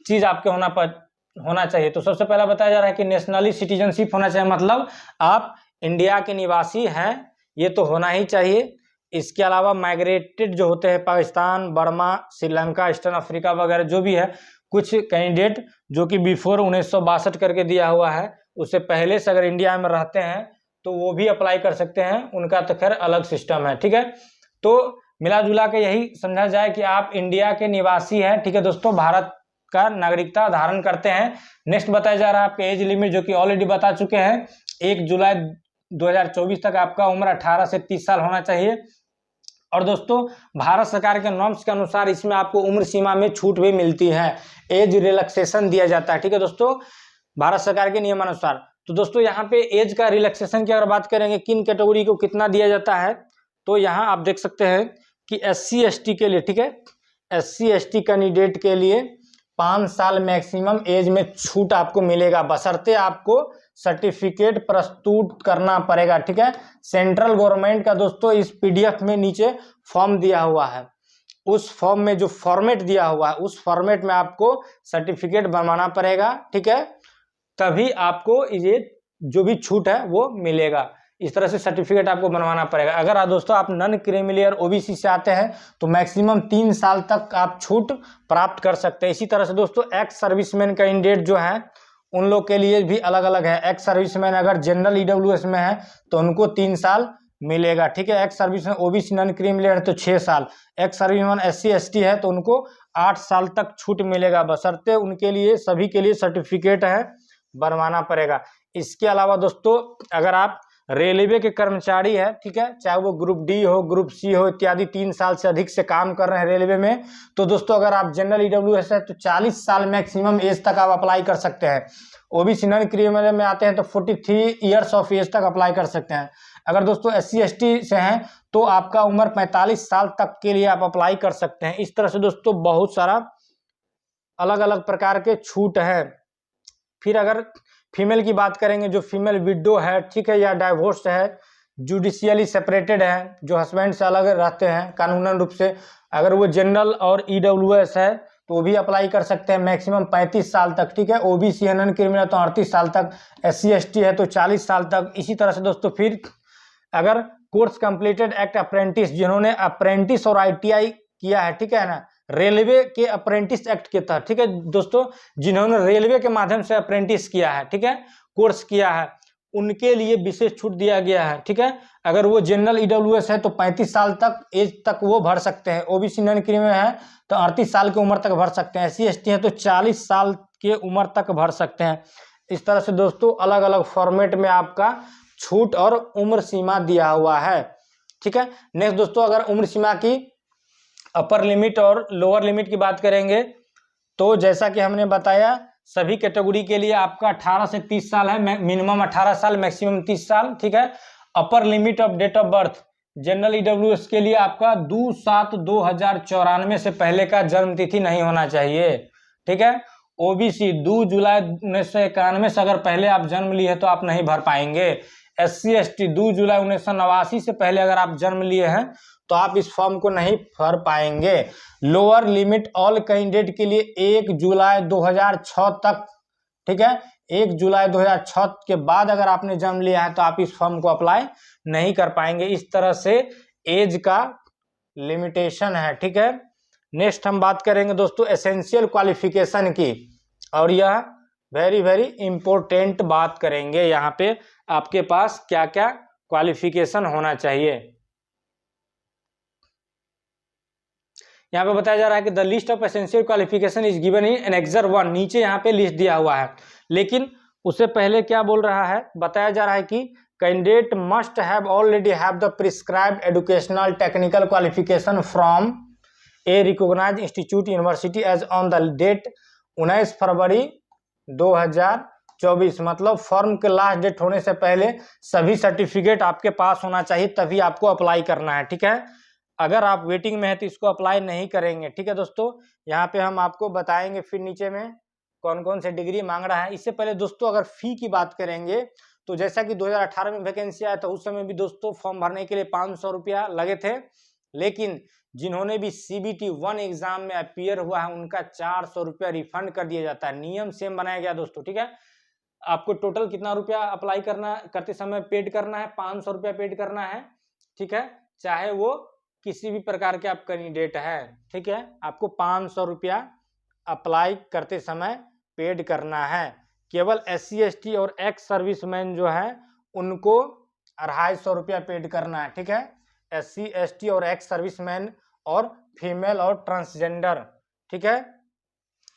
चीज आपके होना चाहिए। तो सबसे पहला बताया जा रहा है कि नेशनली सिटीजनशिप होना चाहिए, मतलब आप इंडिया के निवासी हैं, ये तो होना ही चाहिए। इसके अलावा माइग्रेटेड जो होते हैं Pakistan, Burma, Sri Lanka, eastern Africa वगैरह जो भी है, कुछ कैंडिडेट जो कि बिफोर 1962 करके दिया हुआ है, उससे पहले से अगर इंडिया में रहते हैं तो वो भी अप्लाई कर सकते हैं, उनका तो खैर अलग सिस्टम है, ठीक है। तो मिला जुला के यही समझा जाए कि आप इंडिया के निवासी हैं, ठीक है दोस्तों, भारत का नागरिकता धारण करते हैं। नेक्स्ट बताया जा रहा है आपके एज लिमिट, जो कि ऑलरेडी बता चुके हैं, 1 जुलाई 2024 तक आपका उम्र 18 से 30 साल होना चाहिए। और दोस्तों भारत सरकार के नॉर्म्स के अनुसार इसमें आपको उम्र सीमा में छूट भी मिलती है, एज रिलैक्सेशन दिया जाता है, ठीक है दोस्तों, भारत सरकार के नियमानुसार। तो दोस्तों यहाँ पे एज का रिलैक्सेशन की अगर बात करेंगे किन कैटेगरी को कितना दिया जाता है, तो यहाँ आप देख सकते हैं कि SC ST के लिए, ठीक है, SC ST कैंडिडेट के लिए 5 साल मैक्सिमम एज में छूट आपको मिलेगा, बशर्ते आपको सर्टिफिकेट प्रस्तुत करना पड़ेगा, ठीक है। सेंट्रल गवर्नमेंट का दोस्तों इस PDF में नीचे फॉर्म दिया हुआ है, उस फॉर्म में जो फॉर्मेट दिया हुआ है उस फॉर्मेट में आपको सर्टिफिकेट बनवाना पड़ेगा, ठीक है, तभी आपको ये जो भी छूट है वो मिलेगा। इस तरह से सर्टिफिकेट आपको बनवाना पड़ेगा। अगर दोस्तों आप नॉन क्रीमी लेयर OBC से आते हैं तो मैक्सिमम 3 साल तक आप छूट प्राप्त कर सकते हैं। इसी तरह से दोस्तों एक्स सर्विसमैन कैंडिडेट जो है उन लोग के लिए भी अलग अलग है। एक्स सर्विसमैन अगर जनरल EWS में है तो उनको 3 साल मिलेगा, ठीक है। Ex serviceman OBC non creamy layer है तो 6 साल, एक्स सर्विसमैन SC ST है तो उनको 8 साल तक छूट मिलेगा, बशर्ते उनके लिए सभी के लिए सर्टिफिकेट है बनवाना पड़ेगा। इसके अलावा दोस्तों अगर आप रेलवे के कर्मचारी है, ठीक है, चाहे वो ग्रुप डी हो, ग्रुप सी हो इत्यादि, 3 साल से अधिक से काम कर रहे हैं रेलवे में, तो दोस्तों अगर आप जनरल ईडब्ल्यूएस है तो 40 साल मैक्सिमम एज तक आप अप्लाई कर सकते हैं। ओबीसी नॉन क्रिमिनल में आते हैं तो 43 ईयर्स ऑफ एज तक अप्लाई कर सकते हैं। अगर दोस्तों SC ST से हैं तो आपका उम्र 45 साल तक के लिए आप अप्लाई कर सकते हैं। इस तरह से दोस्तों बहुत सारा अलग अलग प्रकार के छूट है। फिर अगर फीमेल की बात करेंगे, जो फीमेल विडो है, ठीक है, या डाइवोर्स है, जुडिशियली सेपरेटेड है, जो हस्बैंड से अलग रहते हैं कानूनन रूप से, अगर वो जनरल और ईडब्ल्यूएस है तो वो भी अप्लाई कर सकते हैं मैक्सिमम 35 साल तक, ठीक है। ओबीसी है नॉन क्रिमिनल तो 38 साल तक, SC ST है तो 40 साल तक। इसी तरह से दोस्तों फिर अगर कोर्स कंप्लीटेड एक्ट अप्रेंटिस, जिन्होंने अप्रेंटिस और ITI किया है, ठीक है ना, रेलवे के अप्रेंटिस एक्ट के तहत, ठीक है दोस्तों, जिन्होंने रेलवे के माध्यम से अप्रेंटिस किया है, ठीक है, कोर्स किया है, उनके लिए विशेष छूट दिया गया है, ठीक है। अगर वो जनरल ईडब्ल्यूएस है तो 35 साल तक एज तक वो भर सकते हैं। ओबीसी नॉन क्रिमिनल है तो 38 साल की उम्र तक भर सकते हैं। SC ST है तो 40 साल के उम्र तक भर सकते हैं। इस तरह से दोस्तों अलग अलग फॉर्मेट में आपका छूट और उम्र सीमा दिया हुआ है, ठीक है। नेक्स्ट दोस्तों अगर उम्र सीमा की अपर लिमिट और लोअर लिमिट की बात करेंगे तो जैसा कि हमने बताया सभी कैटेगरी के लिए आपका 18 से 30 साल है, मिनिमम 18 साल मैक्सिमम 30 साल, ठीक है। Upper limit of date of birth general EWS के लिए आपका 2/7/2094 से पहले का जन्म तिथि नहीं होना चाहिए, ठीक है। ओबीसी 2 जुलाई 1991 से अगर पहले आप जन्म लिए हैं तो आप नहीं भर पाएंगे। SC ST 2 जुलाई 1989 से पहले अगर आप जन्म लिए हैं तो आप इस फॉर्म को नहीं भर पाएंगे। लोअर लिमिट ऑल कैंडिडेट के लिए 1 जुलाई 2006 तक, ठीक है, 1 जुलाई 2006 के बाद अगर आपने जन्म लिया है तो आप इस फॉर्म को अप्लाई नहीं कर पाएंगे। इस तरह से एज का लिमिटेशन है, ठीक है। नेक्स्ट हम बात करेंगे दोस्तों एसेंशियल क्वालिफिकेशन की, और यह वेरी वेरी इंपॉर्टेंट बात करेंगे। यहाँ पे आपके पास क्या क्या क्वालिफिकेशन होना चाहिए, यहाँ पे बताया जा रहा है कि the list of essential qualification is given in annexure 1, नीचे यहाँ पे लिस्ट दिया हुआ है। लेकिन उससे पहले क्या बोल रहा है, बताया जा रहा है कि candidate must have already have the prescribed educational technical qualification from a recognised institute university as on the date 19 February 2024, मतलब फॉर्म के लास्ट डेट होने से पहले सभी सर्टिफिकेट आपके पास होना चाहिए, तभी आपको अप्लाई करना है, ठीक है। अगर आप वेटिंग में है तो इसको अप्लाई नहीं करेंगे, ठीक है दोस्तों। यहाँ पे हम आपको बताएंगे फिर नीचे में कौन कौन से डिग्री मांग रहा है। इससे पहले दोस्तों अगर फी की बात करेंगे तो जैसा कि 2018 में वैकेंसी आया था उस समय भी दोस्तों फॉर्म भरने के लिए 500 रुपया लगे थे, लेकिन जिन्होंने भी CBT 1 एग्जाम में अपीयर हुआ है उनका 400 रुपया रिफंड कर दिया जाता है। नियम सेम बनाया गया दोस्तों, ठीक है। आपको टोटल कितना रुपया अप्लाई करते समय पेड करना है, 500 रुपया पेड करना है, ठीक है, चाहे वो किसी भी प्रकार के आप कैंडिडेट है, ठीक है, आपको 500 रुपया अप्लाई करते समय पेड करना है। केवल SC ST और एक्स सर्विसमैन जो है उनको 250 रुपया पेड करना है, ठीक है। SC ST और एक्स सर्विसमैन और फीमेल और ट्रांसजेंडर, ठीक है,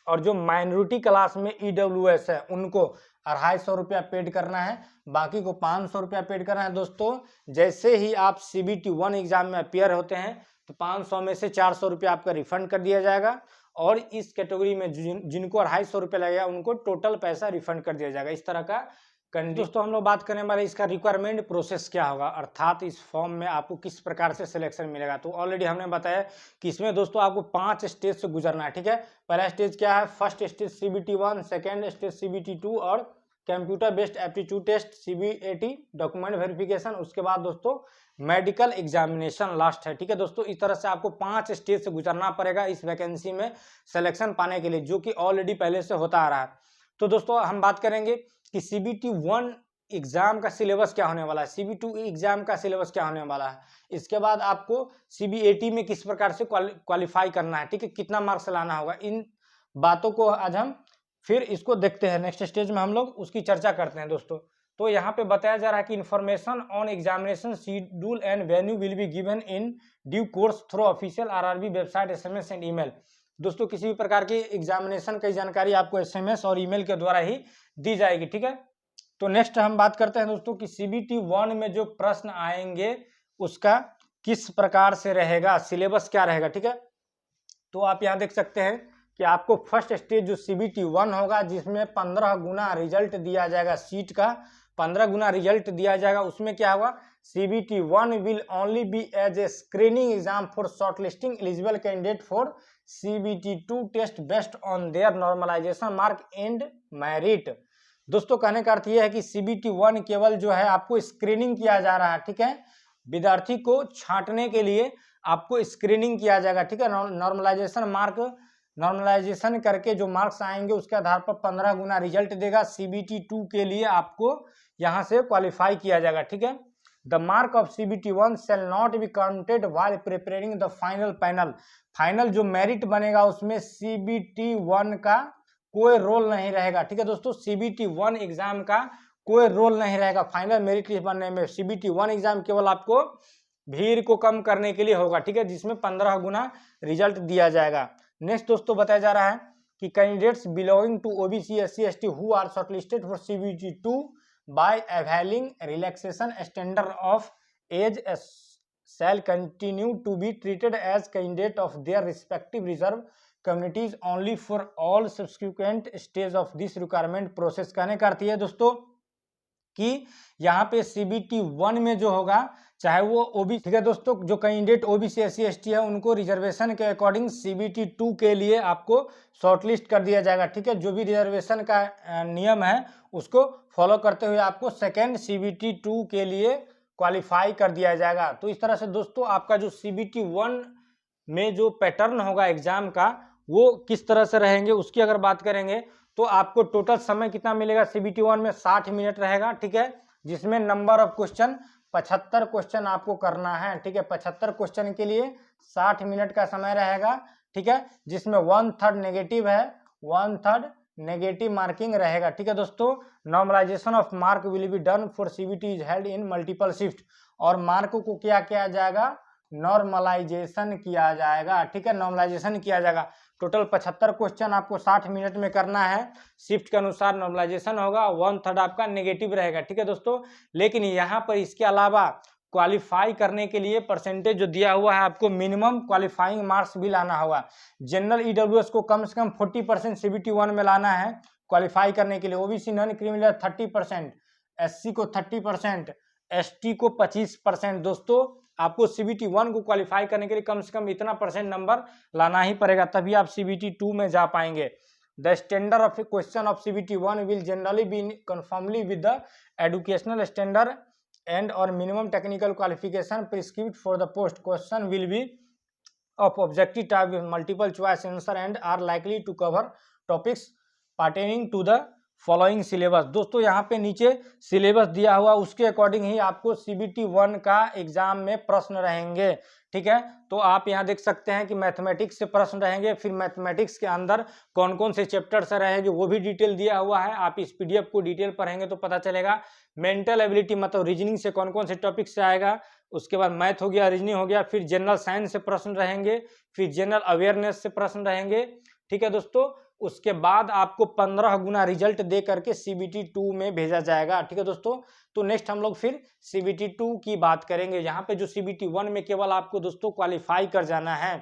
और जो माइनॉरिटी क्लास में EWS है उनको 250 रुपया पेड करना है, बाकी को 500 रुपया पेड करना है। दोस्तों जैसे ही आप CBT 1 एग्जाम में अपीयर होते हैं तो 500 में से 400 रुपया आपका रिफंड कर दिया जाएगा, और इस कैटेगरी में जिनको 250 रुपया लगेगा उनको टोटल पैसा रिफंड कर दिया जाएगा। इस तरह का दोस्तों हम लोग बात करने वाले इसका रिक्वायरमेंट प्रोसेस क्या होगा, अर्थात इस फॉर्म में आपको किस प्रकार से सिलेक्शन मिलेगा। तो ऑलरेडी हमने बताया कि इसमें दोस्तों आपको 5 स्टेज से गुजरना है, ठीक है। पहला स्टेज क्या है, first stage CBT 1, second stage CBT 2 और computer based aptitude test CBAT document verification, उसके बाद दोस्तों मेडिकल एग्जामिनेशन लास्ट है, ठीक है दोस्तों। इस तरह से आपको 5 स्टेज से गुजरना पड़ेगा इस वैकेंसी में सिलेक्शन पाने के लिए, जो कि ऑलरेडी पहले से होता आ रहा है। तो दोस्तों हम बात करेंगे कि CBT 1 एग्जाम का सिलेबस क्या होने वाला है, CBT 2 एग्जाम का सिलेबस क्या होने वाला है, इसके बाद आपको CBAT में किस प्रकार से क्वालिफाई करना है, ठीक है, कितना मार्क्स लाना होगा, इन बातों को आज हम फिर इसको देखते हैं। नेक्स्ट स्टेज में हम लोग उसकी चर्चा करते हैं दोस्तों। तो यहाँ पे बताया जा रहा है कि information on examination schedule and venue will be given in due course through official RRB website, SMS and email. दोस्तों किसी भी प्रकार की एग्जामिनेशन की जानकारी आपको SMS और ईमेल के द्वारा ही दी जाएगी, ठीक है। तो नेक्स्ट हम बात करते हैं दोस्तों कि CBT 1 में जो प्रश्न आएंगे उसका किस प्रकार से रहेगा, सिलेबस क्या रहेगा। ठीक है, तो आप यहाँ देख सकते हैं कि आपको फर्स्ट स्टेज जो CBT 1 होगा जिसमें 15 गुना रिजल्ट दिया जाएगा, सीट का 15 गुना रिजल्ट दिया जाएगा। उसमें क्या होगा, CBT 1 will only be as a screening exam for shortlisting eligible candidate for CBT 2 test based on their normalisation mark and merit. दोस्तों कहने का अर्थ यह है कि CBT 1 केवल जो है आपको स्क्रीनिंग किया जा रहा है। ठीक है, विद्यार्थी को छांटने के लिए आपको स्क्रीनिंग किया जाएगा। ठीक है, नॉर्मलाइजेशन करके जो मार्क्स आएंगे उसके आधार पर 15 गुना रिजल्ट देगा। CBT 2 के लिए आपको यहां से क्वालिफाई किया जाएगा। ठीक है, the mark of CBT 1 shall not be counted while preparing the final panel. Final जो मेरिट बनेगा उसमें CBT 1 का कोई रोल नहीं रहेगा। ठीक है दोस्तों, CBT 1 एग्जाम का कोई रोल नहीं रहेगा फाइनल मेरिट लिस्ट बनने में। CBT 1 एग्जाम केवल आपको भीड़ को कम करने के लिए होगा। ठीक है, जिसमें 15 गुना रिजल्ट दिया जाएगा। नेक्स्ट दोस्तों बताया जा रहा है कि candidates belonging to OBC SC ST who are shortlisted for CBT 2 by availing relaxation standard of age shall continue to be treated as candidate of their respective reserve communities only for all subsequent stage of this requirement process। कहने का अर्थ है दोस्तों कि यहाँ पे CBT 1 में जो होगा चाहे वो OBC, ठीक है दोस्तों, जो कैंडिडेट OBC SC ST है उनको रिजर्वेशन के अकॉर्डिंग CBT 2 के लिए आपको शॉर्टलिस्ट कर दिया जाएगा। ठीक है, जो भी रिजर्वेशन का नियम है उसको फॉलो करते हुए आपको सेकेंड CBT 2 के लिए क्वालिफाई कर दिया जाएगा। तो इस तरह से दोस्तों आपका जो CBT 1 में जो पैटर्न होगा एग्जाम का वो किस तरह से रहेंगे उसकी अगर बात करेंगे तो आपको टोटल समय कितना मिलेगा। CBT 1 में 60 मिनट रहेगा। ठीक है, जिसमें नंबर ऑफ क्वेश्चन 75 क्वेश्चन आपको करना है। ठीक है, 75 क्वेश्चन के लिए 60 मिनट का समय रहेगा। ठीक है, जिसमें 1/3 नेगेटिव है, 1/3 नेगेटिव मार्किंग रहेगा। ठीक है दोस्तों, normalisation of mark will be done for CBT is held in multiple shift. और मार्क को क्या किया जाएगा, नॉर्मलाइजेशन किया जाएगा। ठीक है, नॉर्मलाइजेशन किया जाएगा। टोटल 75 क्वेश्चन आपको 60 मिनट में करना है। शिफ्ट के अनुसार नॉर्मलाइजेशन होगा, 1/3 आपका नेगेटिव रहेगा। ठीक है दोस्तों, लेकिन यहाँ पर इसके अलावा क्वालिफाई करने के लिए परसेंटेज जो दिया हुआ है आपको मिनिमम क्वालिफाइंग मार्क्स भी लाना होगा। जनरल EWS को कम से कम 40% CBT 1 में लाना है क्वालिफाई करने के लिए। OBC नॉन क्रिमिनल 30%, SC को 30%, ST को 25%। दोस्तों आपको CBT 1 को क्वालिफाई करने के लिए कम से कम इतना परसेंट नंबर लाना ही पड़ेगा, तभी आप CBT 2 में जा पाएंगे। The standard of question of CBT 1 will generally be conformally with the educational standard and or minimum technical qualification prescribed for the post. Question will be of objective type with multiple choice answer and are likely to cover topics pertaining to the following syllabus। दोस्तों यहाँ पे नीचे syllabus दिया हुआ उसके according ही आपको CBT 1 का exam में प्रश्न रहेंगे। ठीक है, तो आप यहाँ देख सकते हैं कि मैथमेटिक्स से प्रश्न रहेंगे, फिर मैथमेटिक्स के अंदर कौन कौन से चैप्टर से रहेंगे वो भी डिटेल दिया हुआ है। आप इस PDF को डिटेल पढ़ेंगे तो पता चलेगा। मेंटल एबिलिटी मतलब रीजनिंग से कौन कौन से टॉपिक से आएगा, उसके बाद मैथ हो गया, रीजनिंग हो गया, फिर जनरल साइंस से प्रश्न रहेंगे, फिर जनरल अवेयरनेस से प्रश्न रहेंगे। ठीक है दोस्तों, उसके बाद आपको 15 गुना रिजल्ट दे करके CBT 2 में भेजा जाएगा। ठीक है दोस्तों, तो नेक्स्ट हम लोग फिर CBT 2 की बात करेंगे। यहाँ पे जो CBT 1 में केवल आपको दोस्तों क्वालिफाई कर जाना है।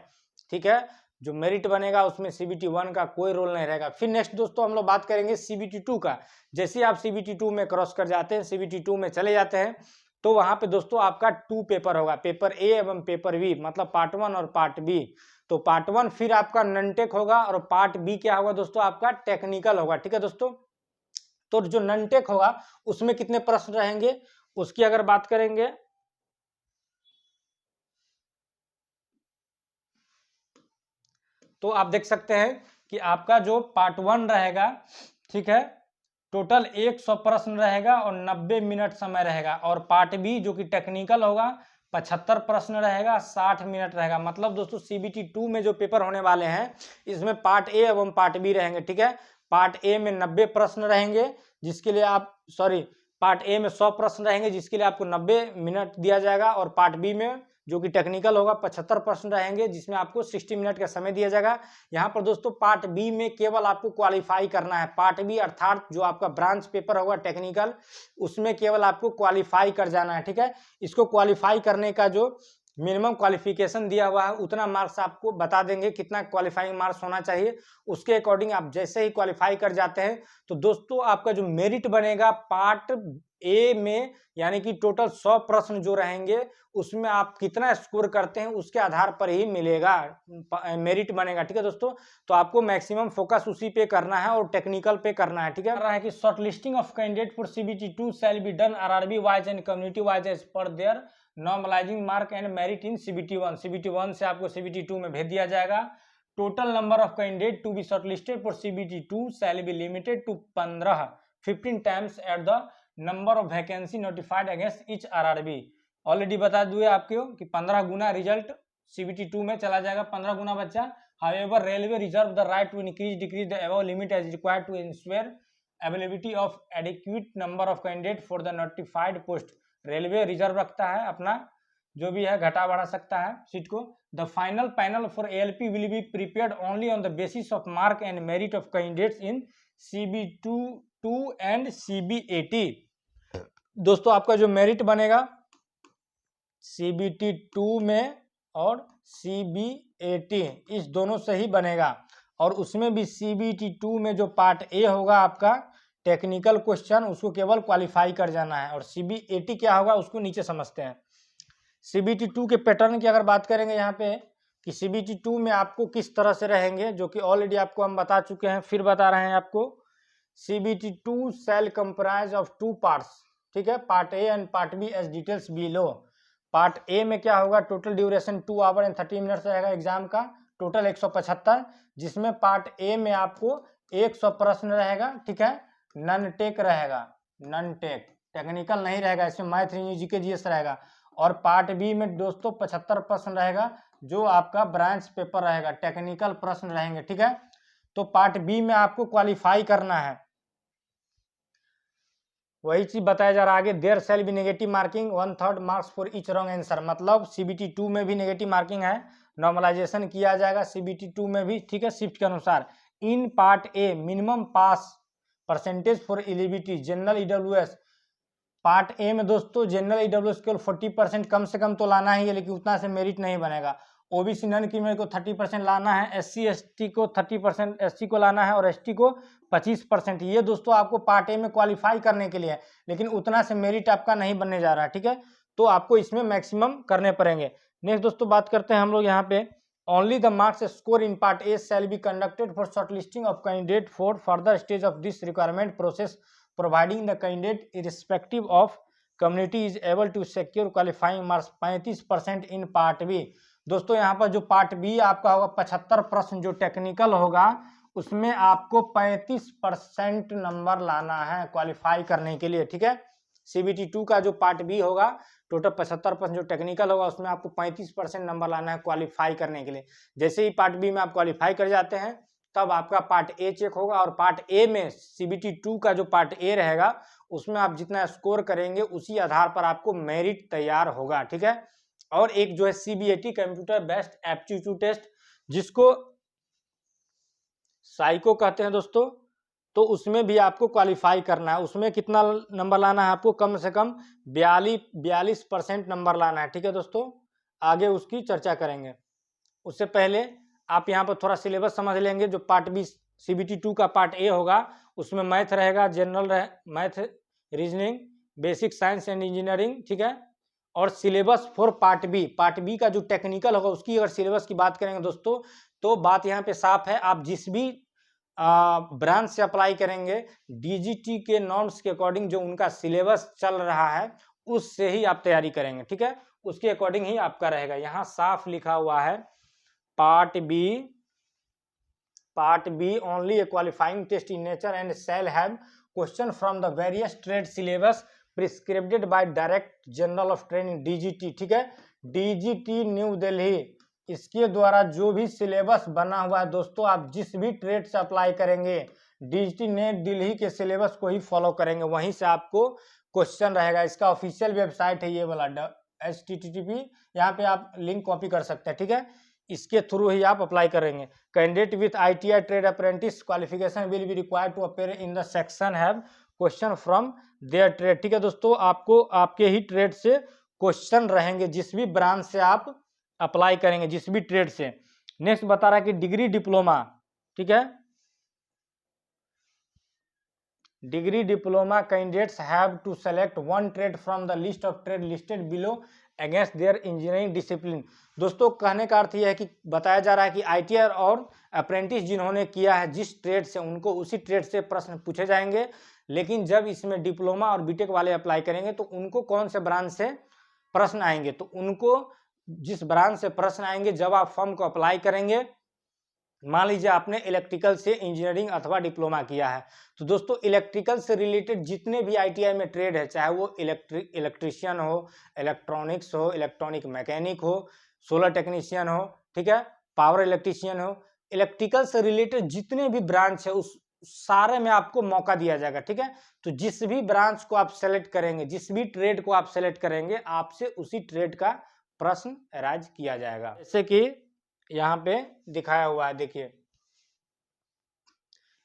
ठीक है, जो मेरिट बनेगा उसमें CBT 1 का कोई रोल नहीं रहेगा। फिर नेक्स्ट दोस्तों हम लोग बात करेंगे CBT 2 का। जैसे आप CBT 2 में क्रॉस कर जाते हैं, CBT 2 में चले जाते हैं, तो वहां पे दोस्तों आपका 2 पेपर होगा, पेपर A एवं पेपर B, मतलब पार्ट 1 और पार्ट B। तो पार्ट 1 फिर आपका नॉन टेक होगा और पार्ट B क्या होगा दोस्तों, आपका टेक्निकल होगा। ठीक है दोस्तों, तो जो नॉन टेक होगा उसमें कितने प्रश्न रहेंगे उसकी अगर बात करेंगे तो आप देख सकते हैं कि आपका जो पार्ट 1 रहेगा, ठीक है, टोटल 100 प्रश्न रहेगा और 90 मिनट समय रहेगा। और पार्ट B जो कि टेक्निकल होगा 75 प्रश्न रहेगा, 60 मिनट रहेगा। मतलब दोस्तों CBT 2 में जो पेपर होने वाले हैं इसमें पार्ट A एवं पार्ट B रहेंगे। ठीक है, पार्ट A में 90 प्रश्न रहेंगे जिसके लिए पार्ट A में 100 प्रश्न रहेंगे जिसके लिए आपको 90 मिनट दिया जाएगा, और पार्ट B में जो कि टेक्निकल होगा 75% रहेंगे, जिसमें आपको 60 मिनट का समय दिया जाएगा। यहाँ पर दोस्तों पार्ट बी में केवल आपको क्वालिफाई करना है। पार्ट बी अर्थात जो आपका ब्रांच पेपर होगा टेक्निकल, उसमें केवल आपको क्वालिफाई कर जाना है, ठीक है। इसको क्वालिफाई करने का जो मिनिमम क्वालिफिकेशन दिया हुआ है उतना मार्क्स आपको बता देंगे कितना क्वालिफाइंग मार्क्स होना चाहिए। उसके अकॉर्डिंग आप जैसे ही क्वालिफाई कर जाते हैं तो दोस्तों आपका जो मेरिट बनेगा पार्ट ए में, यानी कि टोटल 100 प्रश्न जो रहेंगे उसमें आप कितना स्कोर करते हैं उसके आधार पर ही मिलेगा मेरिट बनेगा, ठीक है दोस्तों। तो आपको मैक्सिमम फोकस उसी पे करना है और टेक्निकल पे करना है, ठीक है। रहा है कि short listing of candidate for CBT 2 shall be done RRB wise and community wise as per their normalising mark and merit in CBT 1। CBT 1 से आपको CBT 2 में भेज दिया जाएगा। Total number of candidate to be shortlisted for CBT 2 shall be limited to 15 times at the number of vacancy notified against each RRB। Already बता दिए आपको कि 15 गुना रिजल्ट CBT 2 में चला जाएगा, 15 गुना बच्चा। However railway reserve the right to increase decrease the above limit as required to ensure availability of adequate number of candidate for the notified post. Railway reserve रखता है अपना, जो भी है घटा बढ़ा सकता है सीट को। The final panel for ALP will be prepared only on the basis of mark and merit of candidates in CBT 2 and CBAT। दोस्तों आपका जो मेरिट बनेगा CBT 2 में और CBAT इस दोनों से ही बनेगा, और उसमें भी CBT 2 में जो पार्ट ए होगा आपका टेक्निकल क्वेश्चन, उसको केवल क्वालिफाई कर जाना है, और CBAT क्या होगा उसको नीचे समझते हैं। CBT 2 के पैटर्न की अगर बात करेंगे यहाँ पे कि CBT 2 में आपको किस तरह से रहेंगे, जो कि ऑलरेडी आपको हम बता चुके हैं, फिर बता रहे हैं आपको। CBT 2 shall comprise of 2 parts, ठीक है, part A and part B as details below. Part A में क्या होगा, total duration 2 hour and 30 minutes रहेगा एग्जाम का, टोटल 175, जिसमें पार्ट ए में आपको 100 प्रश्न रहेगा, ठीक है, नन टेक रहेगा, नन टेक, टेक्निकल नहीं रहेगा, इसमें मैथ जीके जीएस रहेगा। और पार्ट बी में दोस्तों 75 प्रश्न रहेगा, जो आपका ब्रांच पेपर रहेगा, टेक्निकल प्रश्न रहेंगे, ठीक है। तो पार्ट बी में आपको क्वालिफाई करना है, वही चीज बताया जा रहा है आगे। There shall be negative marking 1/3 marks for each wrong answer, मतलब CBT 2 में भी नेगेटिव मार्किंग है, नॉर्मलाइजेशन किया जाएगा CBT 2 में भी, ठीक है, शिफ्ट के अनुसार। इन part A minimum pass percentage for eligibility general EWS। Part A में दोस्तों जनरल EWS केवल 40% कम से कम तो लाना ही है, लेकिन उतना से मेरिट नहीं बनेगा। OBC नन क्रिमिनल को 30% लाना है, SC ST को 30% SC को लाना है, और ST को 25%। ये दोस्तों आपको पार्ट ए में क्वालिफाई करने के लिए है, लेकिन उतना से मेरिट आपका नहीं बनने जा रहा है, ठीक है। तो आपको इसमें मैक्सिमम करने पड़ेंगे। नेक्स्ट दोस्तों बात करते हैं हम लोग यहाँ पे, only the marks score in part A shall be conducted for short listing of candidate for further stage of this requirement process, providing the candidate irrespective of community is able to secure qualifying marks 35% in part B. दोस्तों यहाँ पर जो part B आपका होगा 75 प्रश्न जो technical होगा, उसमें आपको 35% नंबर लाना है क्वालिफाई करने के लिए, ठीक है। CBT 2 का जो पार्ट बी होगा टोटल 75% जो टेक्निकल होगा, उसमें आपको 35% नंबर लाना है क्वालिफाई करने के लिए। जैसे ही पार्ट बी में आप क्वालिफाई कर जाते हैं तब आपका पार्ट ए चेक होगा, और पार्ट ए में CBT 2 का जो पार्ट ए रहेगा उसमें आप जितना स्कोर करेंगे उसी आधार पर आपको मेरिट तैयार होगा, ठीक है। और एक जो है CBAT computer based aptitude test, जिसको साइको कहते हैं दोस्तों, तो उसमें भी आपको क्वालिफाई करना है। उसमें कितना नंबर लाना है आपको, कम से कम 42% नंबर लाना है, ठीक है दोस्तों। आगे उसकी चर्चा करेंगे, उससे पहले आप यहाँ पर थोड़ा सिलेबस समझ लेंगे। जो पार्ट बी CBT 2 का पार्ट ए होगा उसमें मैथ रहेगा, general math, reasoning, basic science and engineering, ठीक है। और सिलेबस फॉर पार्ट बी का जो टेक्निकल होगा उसकी अगर सिलेबस की बात करेंगे दोस्तों, तो बात यहाँ पे साफ है। आप जिस भी ब्रांच से अप्लाई करेंगे, DGT के नॉर्म्स के अकॉर्डिंग जो उनका सिलेबस चल रहा है उससे ही आप तैयारी करेंगे, ठीक है, उसके अकॉर्डिंग ही आपका रहेगा। यहाँ साफ लिखा हुआ है part B only a qualifying test in nature and shall have question from the various trade syllabus prescribed by direct general of training DGT, ठीक है, DGT न्यू दिल्ली, इसके द्वारा जो भी सिलेबस बना हुआ है दोस्तों, आप जिस भी ट्रेड से अप्लाई करेंगे DGT ने दिल्ली के सिलेबस को ही फॉलो करेंगे, वहीं से आपको क्वेश्चन रहेगा। इसका ऑफिशियल वेबसाइट है ये वाला http यहाँ पे आप लिंक कॉपी कर सकते हैं, ठीक है। इसके थ्रू ही आप अप्लाई करेंगे। Candidate with ITI trade apprentice qualification will be required to appear in the section have question from their trade, ठीक है दोस्तों। आपको आपके ही ट्रेड से क्वेश्चन रहेंगे, जिस भी ब्रांच से आप अप्लाई करेंगे, जिस भी ट्रेड से। नेक्स्ट बता रहा है कि डिग्री डिप्लोमा, ठीक है, degree diploma candidates have to select one trade from the list of trade listed below against their engineering discipline. दोस्तों कहने का अर्थ यह है कि बताया जा रहा है कि ITI और अप्रेंटिस जिन्होंने किया है जिस ट्रेड से, उनको उसी ट्रेड से प्रश्न पूछे जाएंगे। लेकिन जब इसमें डिप्लोमा और बीटेक वाले अप्लाई करेंगे तो उनको कौन से ब्रांच से प्रश्न आएंगे, तो उनको जिस ब्रांच से प्रश्न आएंगे जब आप फॉर्म को अप्लाई करेंगे, मान लीजिए आपने इलेक्ट्रिकल से इंजीनियरिंग अथवा डिप्लोमा किया है, तो दोस्तों इलेक्ट्रिकल से रिलेटेड जितने भी ITI में ट्रेड है, चाहे वो इलेक्ट्रिशियन हो, इलेक्ट्रॉनिक्स हो, इलेक्ट्रॉनिक मैकेनिक हो, सोलर टेक्नीशियन हो, ठीक है, पावर इलेक्ट्रिशियन हो, इलेक्ट्रिकल से रिलेटेड जितने भी ब्रांच है उस सारे में आपको मौका दिया जाएगा, ठीक है। तो जिस भी ब्रांच को आप सेलेक्ट करेंगे, जिस भी ट्रेड को आप सेलेक्ट करेंगे, आपसे उसी ट्रेड का प्रश्न अराइज किया जाएगा। जैसे कि यहाँ पे दिखाया हुआ है, देखिए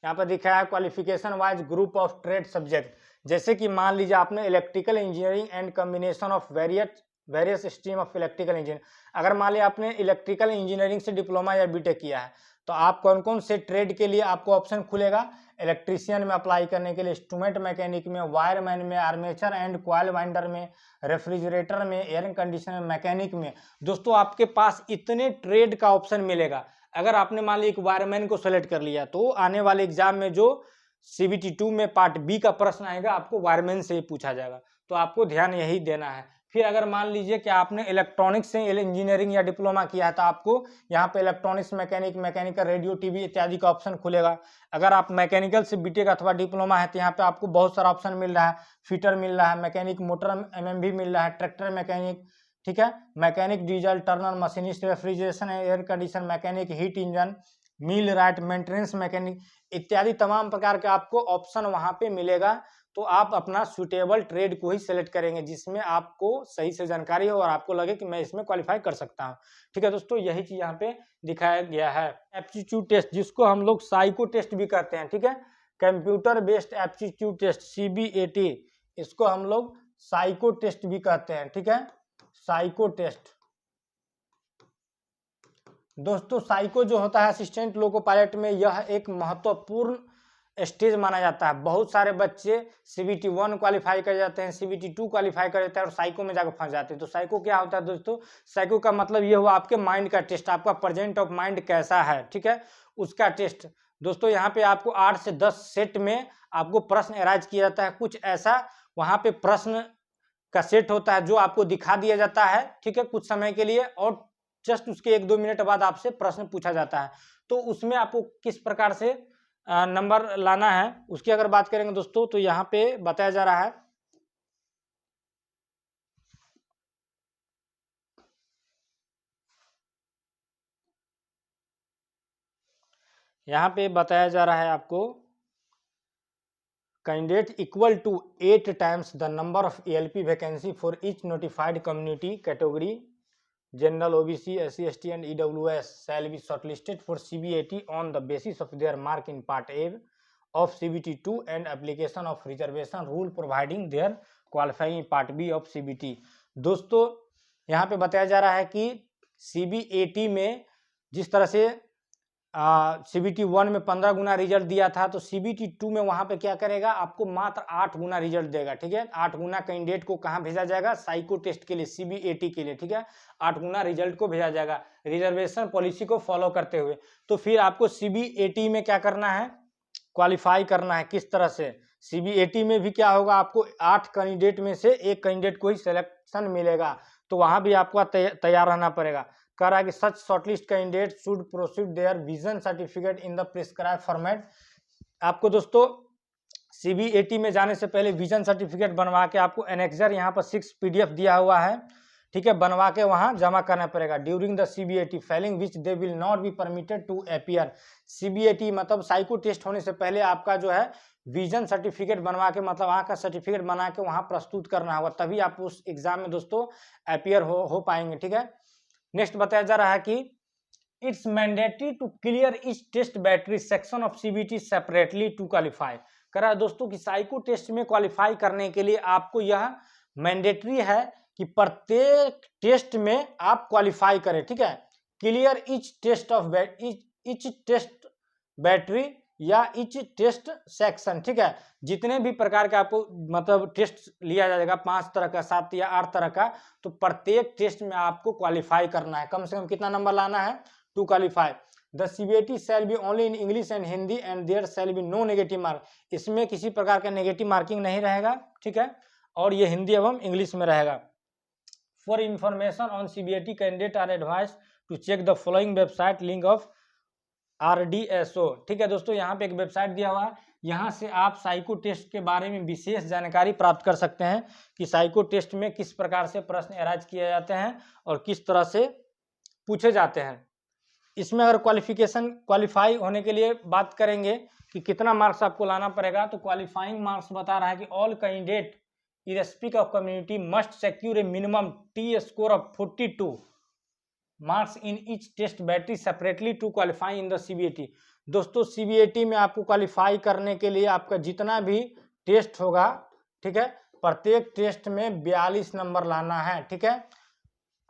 यहाँ पर दिखाया है qualification wise group of trade subject. जैसे कि मान लीजिए आपने electrical engineering and combination of various stream of electrical engineering, अगर मान लिया आपने इलेक्ट्रिकल इंजीनियरिंग से डिप्लोमा या बीटेक किया है, तो आप कौन कौन से ट्रेड के लिए आपको ऑप्शन खुलेगा। इलेक्ट्रीशियन में अप्लाई करने के लिए, इंस्ट्रूमेंट मैकेनिक में, वायरमैन में, आर्मेचर एंड कॉइल वाइंडर में, रेफ्रिजरेटर में, एयर कंडीशनर मैकेनिक में। दोस्तों आपके पास इतने ट्रेड का ऑप्शन मिलेगा। अगर आपने मान लिया एक वायरमैन को सेलेक्ट कर लिया, तो आने वाले एग्जाम में जो CBT 2 में पार्ट बी का प्रश्न आएगा, आपको वायरमैन से ही पूछा जाएगा, तो आपको ध्यान यही देना है। फिर अगर मान लीजिए कि आपने इलेक्ट्रॉनिक्स से इंजीनियरिंग या डिप्लोमा किया है, तो आपको यहाँ पे electronics mechanic, mechanical, radio, TV इत्यादि का ऑप्शन खुलेगा। अगर आप मैकेनिकल से बीटेक अथवा डिप्लोमा है, तो यहाँ पे आपको बहुत सारा ऑप्शन मिल रहा है। फिटर मिल रहा है, मैकेनिक मोटर MMB मिल रहा है, ट्रैक्टर मैकेनिक, ठीक है, mechanic diesel turner, machinist, refrigeration air condition mechanic, heat engine, millwright, maintenance mechanic इत्यादि तमाम प्रकार के आपको ऑप्शन वहां पे मिलेगा। तो आप अपना सुटेबल ट्रेड को ही सेलेक्ट करेंगे, जिसमें आपको सही से जानकारी हो और आपको लगे कि मैं इसमें क्वालिफाई कर सकता हूं, ठीक है दोस्तों। यही चीज यहाँ पे दिखाया गया है। एप्टीट्यूड टेस्ट, जिसको हम लोग साइको टेस्ट भी कहते हैं, ठीक है, computer based aptitude test CBAT, इसको हम लोग साइको टेस्ट भी कहते हैं, ठीक है, साइको टेस्ट। दोस्तों साइको जो होता है असिस्टेंट लोको पायलट में, यह एक महत्वपूर्ण स्टेज माना जाता है। बहुत सारे बच्चे CBT 1 क्वालिफाई कर जाते हैं, CBT 2 क्वालिफाई कर जाते हैं और साइको में जाकर फंस जाते हैं। तो साइको क्या होता है दोस्तों, साइको का मतलब ये हुआ आपके माइंड का टेस्ट, आपका प्रेजेंट ऑफ माइंड कैसा है, ठीक है, उसका टेस्ट। दोस्तों यहाँ पे आपको 8 से 10 सेट में आपको प्रश्न अराइज किया जाता है। कुछ ऐसा वहाँ पे प्रश्न का सेट होता है जो आपको दिखा दिया जाता है, ठीक है, कुछ समय के लिए, और जस्ट उसके 1-2 मिनट बाद आपसे प्रश्न पूछा जाता है। तो उसमें आपको किस प्रकार से नंबर लाना है उसकी अगर बात करेंगे दोस्तों, तो यहाँ पे बताया जा रहा है, यहाँ पे बताया जा रहा है आपको, candidate equal to 8 times the number of ALP vacancy for each notified community category, general, OBC, SC, ST and EWS shall be shortlisted for CBAT on the basis of their mark in Part A of CBT 2 and application of reservation rule providing their qualifying in Part B of CBT। दोस्तों यहाँ पे बताया जा रहा है कि CBAT में जिस तरह से CBT 1 में 15 गुना रिजल्ट दिया था, तो CBT 2 में वहां पे क्या करेगा, आपको मात्र 8 गुना रिजल्ट देगा, ठीक है। 8 गुना कैंडिडेट को कहाँ भेजा जाएगा, साइको टेस्ट के लिए, CBAT के लिए, ठीक है, 8 गुना रिजल्ट को भेजा जाएगा रिजर्वेशन पॉलिसी को फॉलो करते हुए। तो फिर आपको CBAT में क्या करना है, क्वालिफाई करना है। किस तरह से, CBAT में भी क्या होगा, आपको 8 कैंडिडेट में से एक कैंडिडेट को ही सिलेक्शन मिलेगा, तो वहां भी आपको तैयार रहना पड़ेगा। कह रहा है कि such shortlist candidate should proceed their vision certificate in the prescribe format. आपको दोस्तों CBAT में जाने से पहले विजन सर्टिफिकेट बनवा के आपको एनेक्सर यहाँ पर 6 PDF दिया हुआ है, ठीक है, बनवा के वहां जमा करना पड़ेगा। During the CBAT failing which they will not be permitted to appear. CBAT मतलब साइको टेस्ट होने से पहले आपका जो है विजन सर्टिफिकेट बनवा के, मतलब वहाँ का सर्टिफिकेट बना के वहाँ प्रस्तुत करना होगा, तभी आप उस एग्जाम में दोस्तों अपीयर हो पाएंगे। ठीक है, नेक्स्ट बताया जा रहा है कि it's mandatory to clear each test battery section of CBT separately to qualify. कह रहा है दोस्तों कि साइको टेस्ट में क्वालिफाई करने के लिए आपको यह मैंडेटरी है कि प्रत्येक टेस्ट में आप क्वालिफाई करें। ठीक है, क्लियर इच टेस्ट बैटरी या इच टेस्ट सेक्शन। ठीक है, जितने भी प्रकार का आपको मतलब टेस्ट लिया जाएगा, 5 तरह का, 7 या 8 तरह का, तो प्रत्येक टेस्ट में आपको क्वालिफाई करना है। कम से कम कितना नंबर लाना है? To qualify. The CBAT shall be only in English and Hindi and there shall be no negative mark. इसमें किसी प्रकार का नेगेटिव मार्किंग नहीं रहेगा। ठीक है, और ये हिंदी एवं इंग्लिश में रहेगा। For information on CBAT candidate are advise to check the following website link of RDSO। ठीक है दोस्तों, यहाँ पे एक वेबसाइट दिया हुआ है, यहाँ से आप साइको टेस्ट के बारे में विशेष जानकारी प्राप्त कर सकते हैं कि साइको टेस्ट में किस प्रकार से प्रश्न अराइज किए जाते हैं और किस तरह से पूछे जाते हैं। इसमें अगर क्वालिफाई होने के लिए बात करेंगे कि कितना मार्क्स आपको लाना पड़ेगा, तो क्वालिफाइंग मार्क्स बता रहा है कि all candidate irrespective of community must secure a minimum T score of 42 marks in each test battery separately to qualify in the CBAT। दोस्तों CBAT में आपको क्वालिफाई करने के लिए आपका जितना भी टेस्ट होगा, ठीक है, प्रत्येक टेस्ट में 42 नंबर लाना है। ठीक है,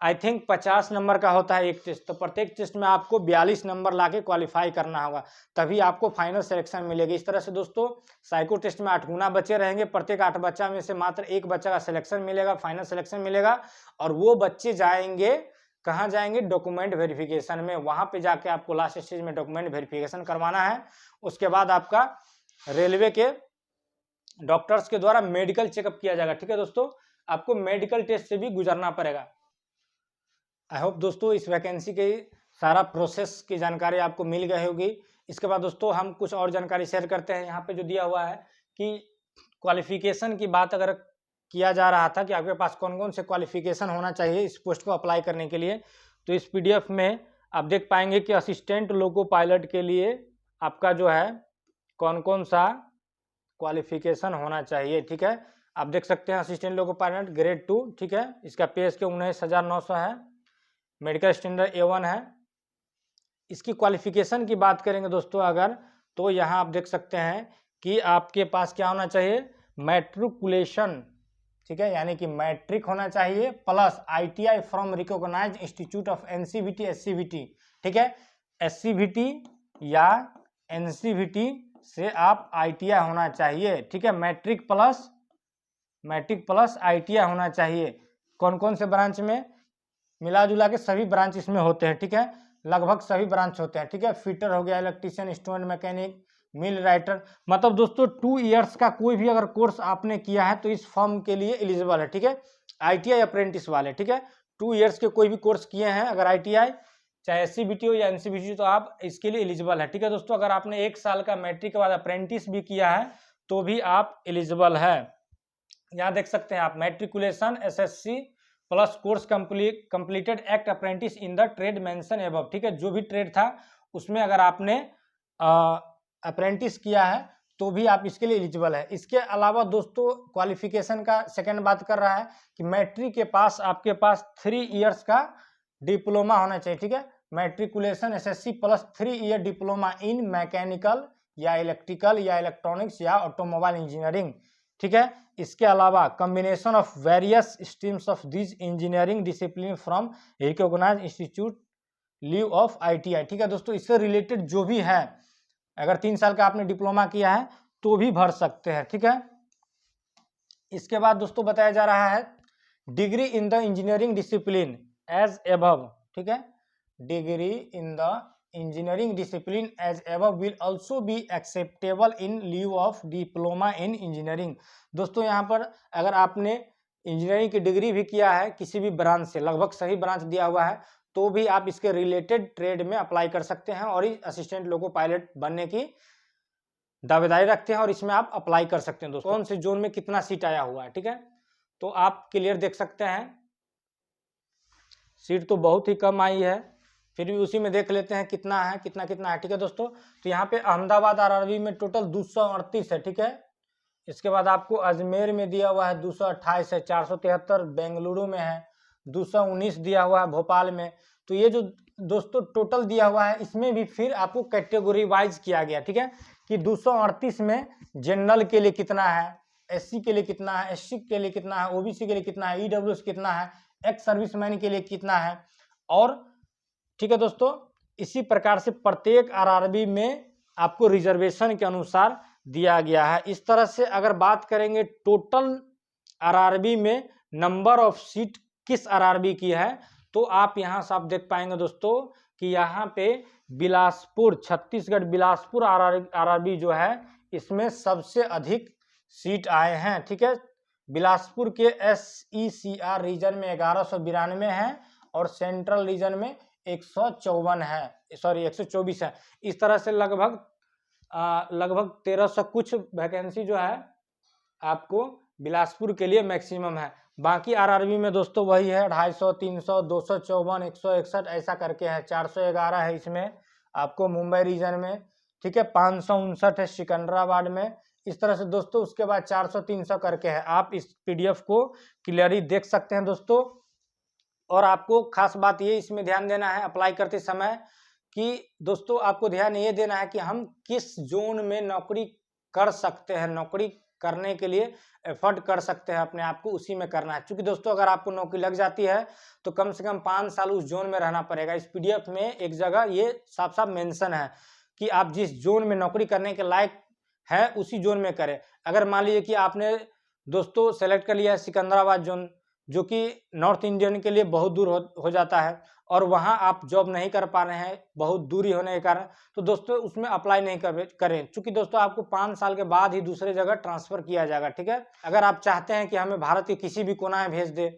आई थिंक 50 नंबर का होता है एक टेस्ट, तो प्रत्येक टेस्ट में आपको 42 नंबर लाके क्वालिफाई करना होगा, तभी आपको फाइनल सिलेक्शन मिलेगी। इस तरह से दोस्तों साइको टेस्ट में 8 गुना बच्चे रहेंगे, प्रत्येक 8 बच्चा में से मात्र एक बच्चा का सिलेक्शन मिलेगा, फाइनल सिलेक्शन मिलेगा, और वो बच्चे जाएंगे कहाँ जाएंगे? डॉक्यूमेंट वेरिफिकेशन में। वहाँ पे जाके आपको लास्ट स्टेज में डॉक्यूमेंट वेरिफिकेशन करवाना है। उसके बाद आपका रेलवे के डॉक्टर्स के द्वारा मेडिकल चेकअप किया जाएगा। ठीक है दोस्तों, आपको मेडिकल टेस्ट से भी गुजरना पड़ेगा। आई होप दोस्तों इस वैकेंसी के सारा प्रोसेस की जानकारी आपको मिल गई होगी। इसके बाद दोस्तों हम कुछ और जानकारी शेयर करते हैं। यहाँ पे जो दिया हुआ है कि क्वालिफिकेशन की बात अगर किया जा रहा था कि आपके पास कौन कौन से क्वालिफिकेशन होना चाहिए इस पोस्ट को अप्लाई करने के लिए, तो इस PDF में आप देख पाएंगे कि असिस्टेंट लोको पायलट के लिए आपका जो है कौन कौन सा क्वालिफिकेशन होना चाहिए। ठीक है, आप देख सकते हैं असिस्टेंट लोको पायलट ग्रेड 2। ठीक है, इसका पे स्केल 19,900 है, मेडिकल स्टैंडर्ड A1 है। इसकी क्वालिफिकेशन की बात करेंगे दोस्तों अगर, तो यहाँ आप देख सकते हैं कि आपके पास क्या होना चाहिए? मैट्रिकुलेशन। ठीक है, यानी कि मैट्रिक होना चाहिए plus ITI from recognised institute of NCVT SCVT। ठीक है, SCVT या NCVT से आप ITI होना चाहिए। ठीक है, मैट्रिक प्लस ITI होना चाहिए। कौन कौन से ब्रांच में? मिला जुला के सभी ब्रांच इसमें होते हैं। ठीक है, लगभग सभी ब्रांच होते हैं। ठीक है, फिटर हो गया, इलेक्ट्रीशियन, इंस्ट्रूमेंट मैकेनिक, मिल राइटर, मतलब दोस्तों 2 इयर्स का कोई भी अगर कोर्स आपने किया है तो इस फॉर्म के लिए एलिजिबल है। ठीक है, ITI अप्रेंटिस वाले। ठीक है, 2 इयर्स के कोई भी कोर्स किए हैं अगर ITI चाहे SCVT हो या NCVT, तो आप इसके लिए एलिजिबल है। ठीक है दोस्तों, अगर आपने 1 साल का मैट्रिक के बाद अप्रेंटिस भी किया है तो भी आप एलिजिबल है। यहाँ देख सकते हैं आप matriculation SSC plus course completed act apprentice in the trade mention above. ठीक है, जो भी ट्रेड था उसमें अगर आपने अप्रेंटिस किया है तो भी आप इसके लिए एलिजिबल है। इसके अलावा दोस्तों क्वालिफिकेशन का सेकंड बात कर रहा है कि मैट्रिक के पास आपके पास 3 इयर्स का डिप्लोमा होना चाहिए। ठीक है, matriculation SSC plus 3 year diploma in mechanical या इलेक्ट्रिकल या इलेक्ट्रॉनिक्स या ऑटोमोबाइल इंजीनियरिंग। ठीक है, इसके अलावा combination of various streams of this engineering discipline from recognised institute lieu of ITI। ठीक है दोस्तों, इससे रिलेटेड जो भी है, अगर 3 साल का आपने डिप्लोमा किया है तो भी भर सकते हैं। ठीक है, इसके बाद दोस्तों बताया जा रहा है degree in the engineering discipline as above. ठीक है, degree in the engineering discipline as above will also be acceptable in lieu of diploma in engineering. दोस्तों यहाँ पर अगर आपने इंजीनियरिंग की डिग्री भी किया है किसी भी ब्रांच से, लगभग सही ब्रांच दिया हुआ है, तो भी आप इसके रिलेटेड ट्रेड में अप्लाई कर सकते हैं और इस असिस्टेंट लोको पायलट बनने की दावेदारी रखते हैं और इसमें आप अप्लाई कर सकते हैं। दोस्तों कौन से जोन में कितना सीट आया हुआ है, ठीक है, तो आप क्लियर देख सकते हैं सीट तो बहुत ही कम आई है, फिर भी उसी में देख लेते हैं कितना है, कितना है। ठीक है दोस्तों, तो यहाँ पे अहमदाबाद आरआरबी में टोटल 238 है। ठीक है, इसके बाद आपको अजमेर में दिया हुआ है 228 है, 473 बेंगलुरु में है, 219 दिया हुआ है भोपाल में। तो ये जो दोस्तों टोटल दिया हुआ है, इसमें भी फिर आपको कैटेगरी वाइज किया गया। ठीक है, कि 238 में जनरल के लिए कितना है, एससी के लिए कितना है, एससी के लिए कितना है, ओबीसी के लिए कितना है, ईडब्ल्यूएस कितना है, एक्स सर्विसमैन के लिए कितना है। और ठीक है दोस्तों, इसी प्रकार से प्रत्येक आरआरबी में आपको रिजर्वेशन के अनुसार दिया गया है। इस तरह से अगर बात करेंगे टोटल आरआरबी में नंबर ऑफ सीट किस आरआरबी की है, तो आप यहाँ से आप देख पाएंगे दोस्तों कि यहाँ पे बिलासपुर, छत्तीसगढ़ बिलासपुर आरआरबी जो है, इसमें सबसे अधिक सीट आए हैं। ठीक है, बिलासपुर के SECR रीजन में 1192 है और सेंट्रल रीजन में 154 है, सॉरी 124 है। इस तरह से लगभग 1300 कुछ वैकेंसी जो है आपको बिलासपुर के लिए मैक्सिमम है। बाकी आरआरबी में दोस्तों वही है 250, 300, 254, 161 ऐसा करके है। 411 है इसमें आपको मुंबई रीजन में। ठीक है, 559 है सिकंदराबाद में। इस तरह से दोस्तों उसके बाद 400, 300 करके है। आप इस PDF को क्लियरली देख सकते हैं दोस्तों। और आपको खास बात ये इसमें ध्यान देना है अप्लाई करते समय कि दोस्तों आपको ध्यान ये देना है कि हम किस जोन में नौकरी कर सकते हैं, नौकरी करने के लिए एफर्ट कर सकते हैं अपने आप को, उसी में करना है। क्योंकि दोस्तों अगर आपको नौकरी लग जाती है तो कम से कम 5 साल उस जोन में रहना पड़ेगा। इस PDF में एक जगह ये साफ साफ मेंशन है कि आप जिस जोन में नौकरी करने के लायक है उसी जोन में करें। अगर मान लीजिए कि आपने दोस्तों सेलेक्ट कर लिया है सिकंदराबाद जोन, जो कि नॉर्थ इंडियन के लिए बहुत दूर हो जाता है, और वहां आप जॉब नहीं कर पा रहे हैं बहुत दूरी होने के कारण, तो दोस्तों उसमें अप्लाई नहीं करें। क्योंकि दोस्तों आपको 5 साल के बाद ही दूसरे जगह ट्रांसफर किया जाएगा। ठीक है, अगर आप चाहते हैं कि हमें भारत के किसी भी कोना में भेज दे,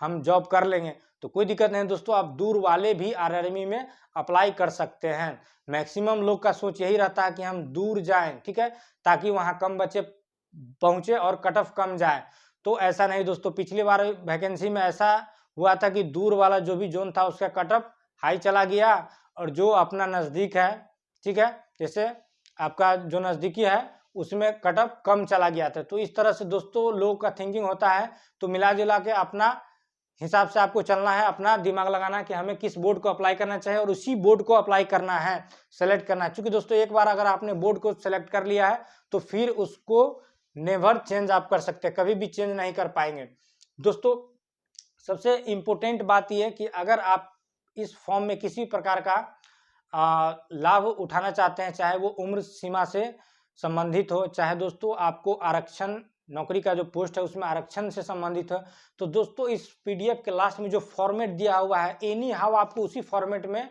हम जॉब कर लेंगे, तो कोई दिक्कत नहीं दोस्तों, आप दूर वाले भी आरआरबी में अप्लाई कर सकते हैं। मैक्सिमम लोग का सोच यही रहता है कि हम दूर जाएं, ठीक है, ताकि वहां कम बच्चे पहुंचे और कट ऑफ कम जाए। तो ऐसा नहीं दोस्तों, पिछली बार वैकेंसी में ऐसा हुआ था कि दूर वाला जो भी जोन था उसका कट ऑफ हाई चला गया, और जो अपना नज़दीक है, ठीक है, जैसे आपका जो नज़दीकी है उसमें कट ऑफ कम चला गया था। तो इस तरह से दोस्तों लोगों का थिंकिंग होता है। तो मिला जुला के अपना हिसाब से आपको चलना है, अपना दिमाग लगाना है कि हमें किस बोर्ड को अप्लाई करना चाहिए और उसी बोर्ड को अप्लाई करना है, सेलेक्ट करना है। क्योंकि दोस्तों एक बार अगर आपने बोर्ड को सेलेक्ट कर लिया है तो फिर उसको नेवर चेंज आप कर सकते हैं, कभी भी चेंज नहीं कर पाएंगे। दोस्तों सबसे इम्पोर्टेंट बात यह है कि अगर आप इस फॉर्म में किसी प्रकार का लाभ उठाना चाहते हैं, चाहे वो उम्र सीमा से संबंधित हो, चाहे दोस्तों आपको आरक्षण, नौकरी का जो पोस्ट है उसमें आरक्षण से संबंधित है, तो दोस्तों इस PDF के लास्ट में जो फॉर्मेट दिया हुआ है, एनी हाउ आपको उसी फॉर्मेट में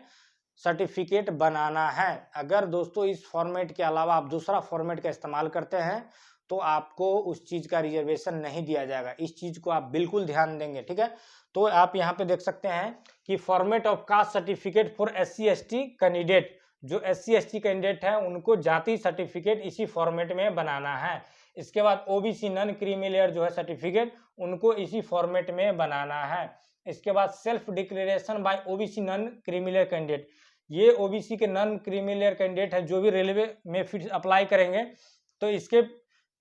सर्टिफिकेट बनाना है। अगर दोस्तों इस फॉर्मेट के अलावा आप दूसरा फॉर्मेट का इस्तेमाल करते हैं तो आपको उस चीज़ का रिजर्वेशन नहीं दिया जाएगा। इस चीज़ को आप बिल्कुल ध्यान देंगे, ठीक है। तो आप यहाँ पे देख सकते हैं कि format of caste certificate for SC/ST candidate, जो SC/ST कैंडिडेट है उनको जाति सर्टिफिकेट इसी फॉर्मेट में बनाना है। इसके बाद OBC नॉन क्रीमी लेयर जो है सर्टिफिकेट, उनको इसी फॉर्मेट में बनाना है। इसके बाद self declaration bye OBC non creamy layer candidate, ये OBC के नॉन क्रीमी लेयर कैंडिडेट है जो भी रेलवे में फिर अप्लाई करेंगे तो इसके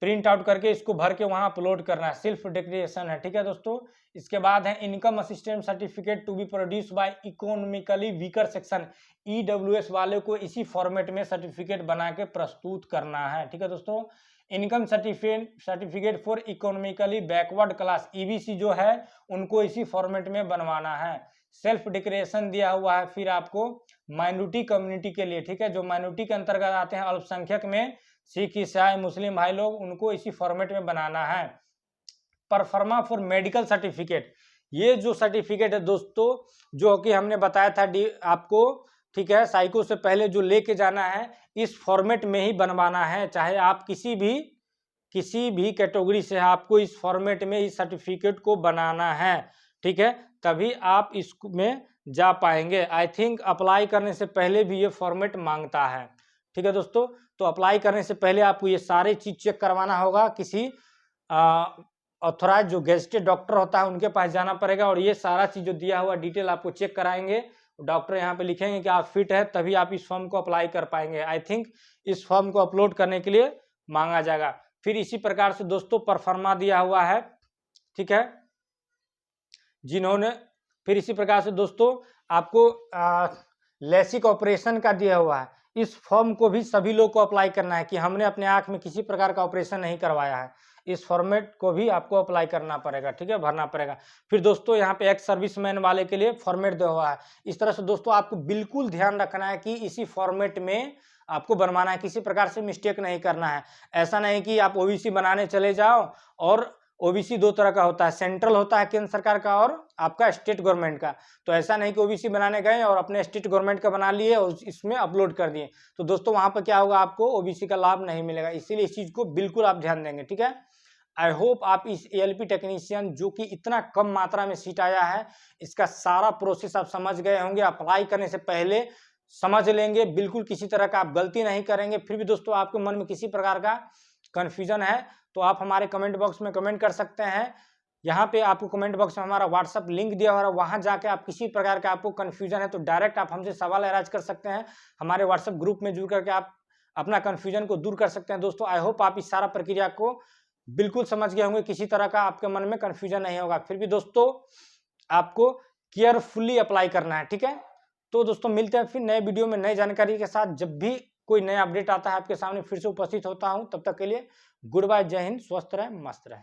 प्रिंट आउट करके इसको भर के वहां अपलोड करना है, सेल्फ डिक्लेरेशन है, ठीक है दोस्तों। इसके बाद है income assistant certificate to be produce by economically weaker section, EWS वाले को इसी फॉर्मेट में सर्टिफिकेट बना के प्रस्तुत करना है, ठीक है दोस्तों। Income certificate for economically backward class, EBC जो है उनको इसी फॉर्मेट में बनवाना है। सेल्फ डिक्लेरेशन दिया हुआ है फिर आपको माइनॉरिटी कम्युनिटी के लिए, ठीक है, जो माइनॉरिटी के अंतर्गत आते हैं, अल्पसंख्यक में सिख, ईसाई, मुस्लिम भाई लोग, उनको इसी फॉर्मेट में बनाना है। परफॉर्मा फॉर मेडिकल सर्टिफिकेट, ये जो सर्टिफिकेट है दोस्तों जो कि हमने बताया था आपको, ठीक है, साइको से पहले जो लेके जाना है इस फॉर्मेट में ही बनवाना है। चाहे आप किसी भी कैटेगरी से आपको इस फॉर्मेट में इस सर्टिफिकेट को बनाना है, ठीक है, तभी आप इसमें जा पाएंगे। आई थिंक अप्लाई करने से पहले भी ये फॉर्मेट मांगता है, ठीक है दोस्तों। तो अप्लाई करने से पहले आपको ये सारे चीज चेक करवाना होगा किसी ऑथोराइज जो गेस्टेड डॉक्टर होता है उनके पास जाना पड़ेगा, और ये सारा चीज़ जो दिया हुआ डिटेल आपको चेक कराएंगे। डॉक्टर यहाँ पे लिखेंगे कि आप फिट है, तभी आप इस फॉर्म को अप्लाई कर पाएंगे। आई थिंक इस फॉर्म को अपलोड करने के लिए मांगा जाएगा। फिर इसी प्रकार से दोस्तों परफॉर्मा दिया हुआ है, ठीक है, जिन्होंने, फिर इसी प्रकार से दोस्तों आपको लेसिक ऑपरेशन का दिया हुआ है। इस फॉर्म को भी सभी लोग को अप्लाई करना है कि हमने अपने आँख में किसी प्रकार का ऑपरेशन नहीं करवाया है। इस फॉर्मेट को भी आपको अप्लाई करना पड़ेगा, ठीक है, भरना पड़ेगा। फिर दोस्तों यहाँ पे एक्स सर्विसमैन वाले के लिए फॉर्मेट दिया हुआ है। इस तरह से दोस्तों आपको बिल्कुल ध्यान रखना है कि इसी फॉर्मेट में आपको बनवाना है, किसी प्रकार से मिस्टेक नहीं करना है। ऐसा नहीं कि आप ओबीसी बनाने चले जाओ, और ओबीसी दो तरह का होता है, सेंट्रल होता है केंद्र सरकार का और आपका स्टेट गवर्नमेंट का। तो ऐसा नहीं कि ओबीसी बनाने गए और अपने स्टेट गवर्नमेंट का बना लिए और इसमें अपलोड कर दिए, तो दोस्तों वहां पर क्या होगा, आपको ओबीसी का लाभ नहीं मिलेगा। इसीलिए इस चीज को बिल्कुल आप ध्यान देंगे, ठीक है। आई होप आप इस एएलपी टेक्नीशियन जो कि इतना कम मात्रा में सीट आया है, इसका सारा प्रोसेस आप समझ गए होंगे। अप्लाई करने से पहले समझ लेंगे, बिल्कुल किसी तरह का आप गलती नहीं करेंगे। फिर भी दोस्तों आपके मन में किसी प्रकार का कन्फ्यूजन है तो आप हमारे कमेंट बॉक्स में कमेंट कर सकते हैं। यहाँ पे आपको कमेंट बॉक्स में हमारा व्हाट्सअप लिंक दिया हुआ है, वहाँ जाके आप किसी प्रकार का आपको कन्फ्यूजन है तो डायरेक्ट आप हमसे सवाल अराज कर सकते हैं। हमारे व्हाट्सअप ग्रुप में जुड़ करके आप अपना कन्फ्यूजन को दूर कर सकते हैं। दोस्तों आई होप आप इस सारा प्रक्रिया को बिल्कुल समझ गए होंगे, किसी तरह का आपके मन में कन्फ्यूजन नहीं होगा। फिर भी दोस्तों आपको केयरफुली अप्लाई करना है, ठीक है। तो दोस्तों मिलते हैं फिर नए वीडियो में नई जानकारी के साथ। जब भी कोई नया अपडेट आता है आपके सामने फिर से उपस्थित होता हूँ। तब तक के लिए गुड बाय, जय हिंद, स्वस्थ रहें, मस्त रहें।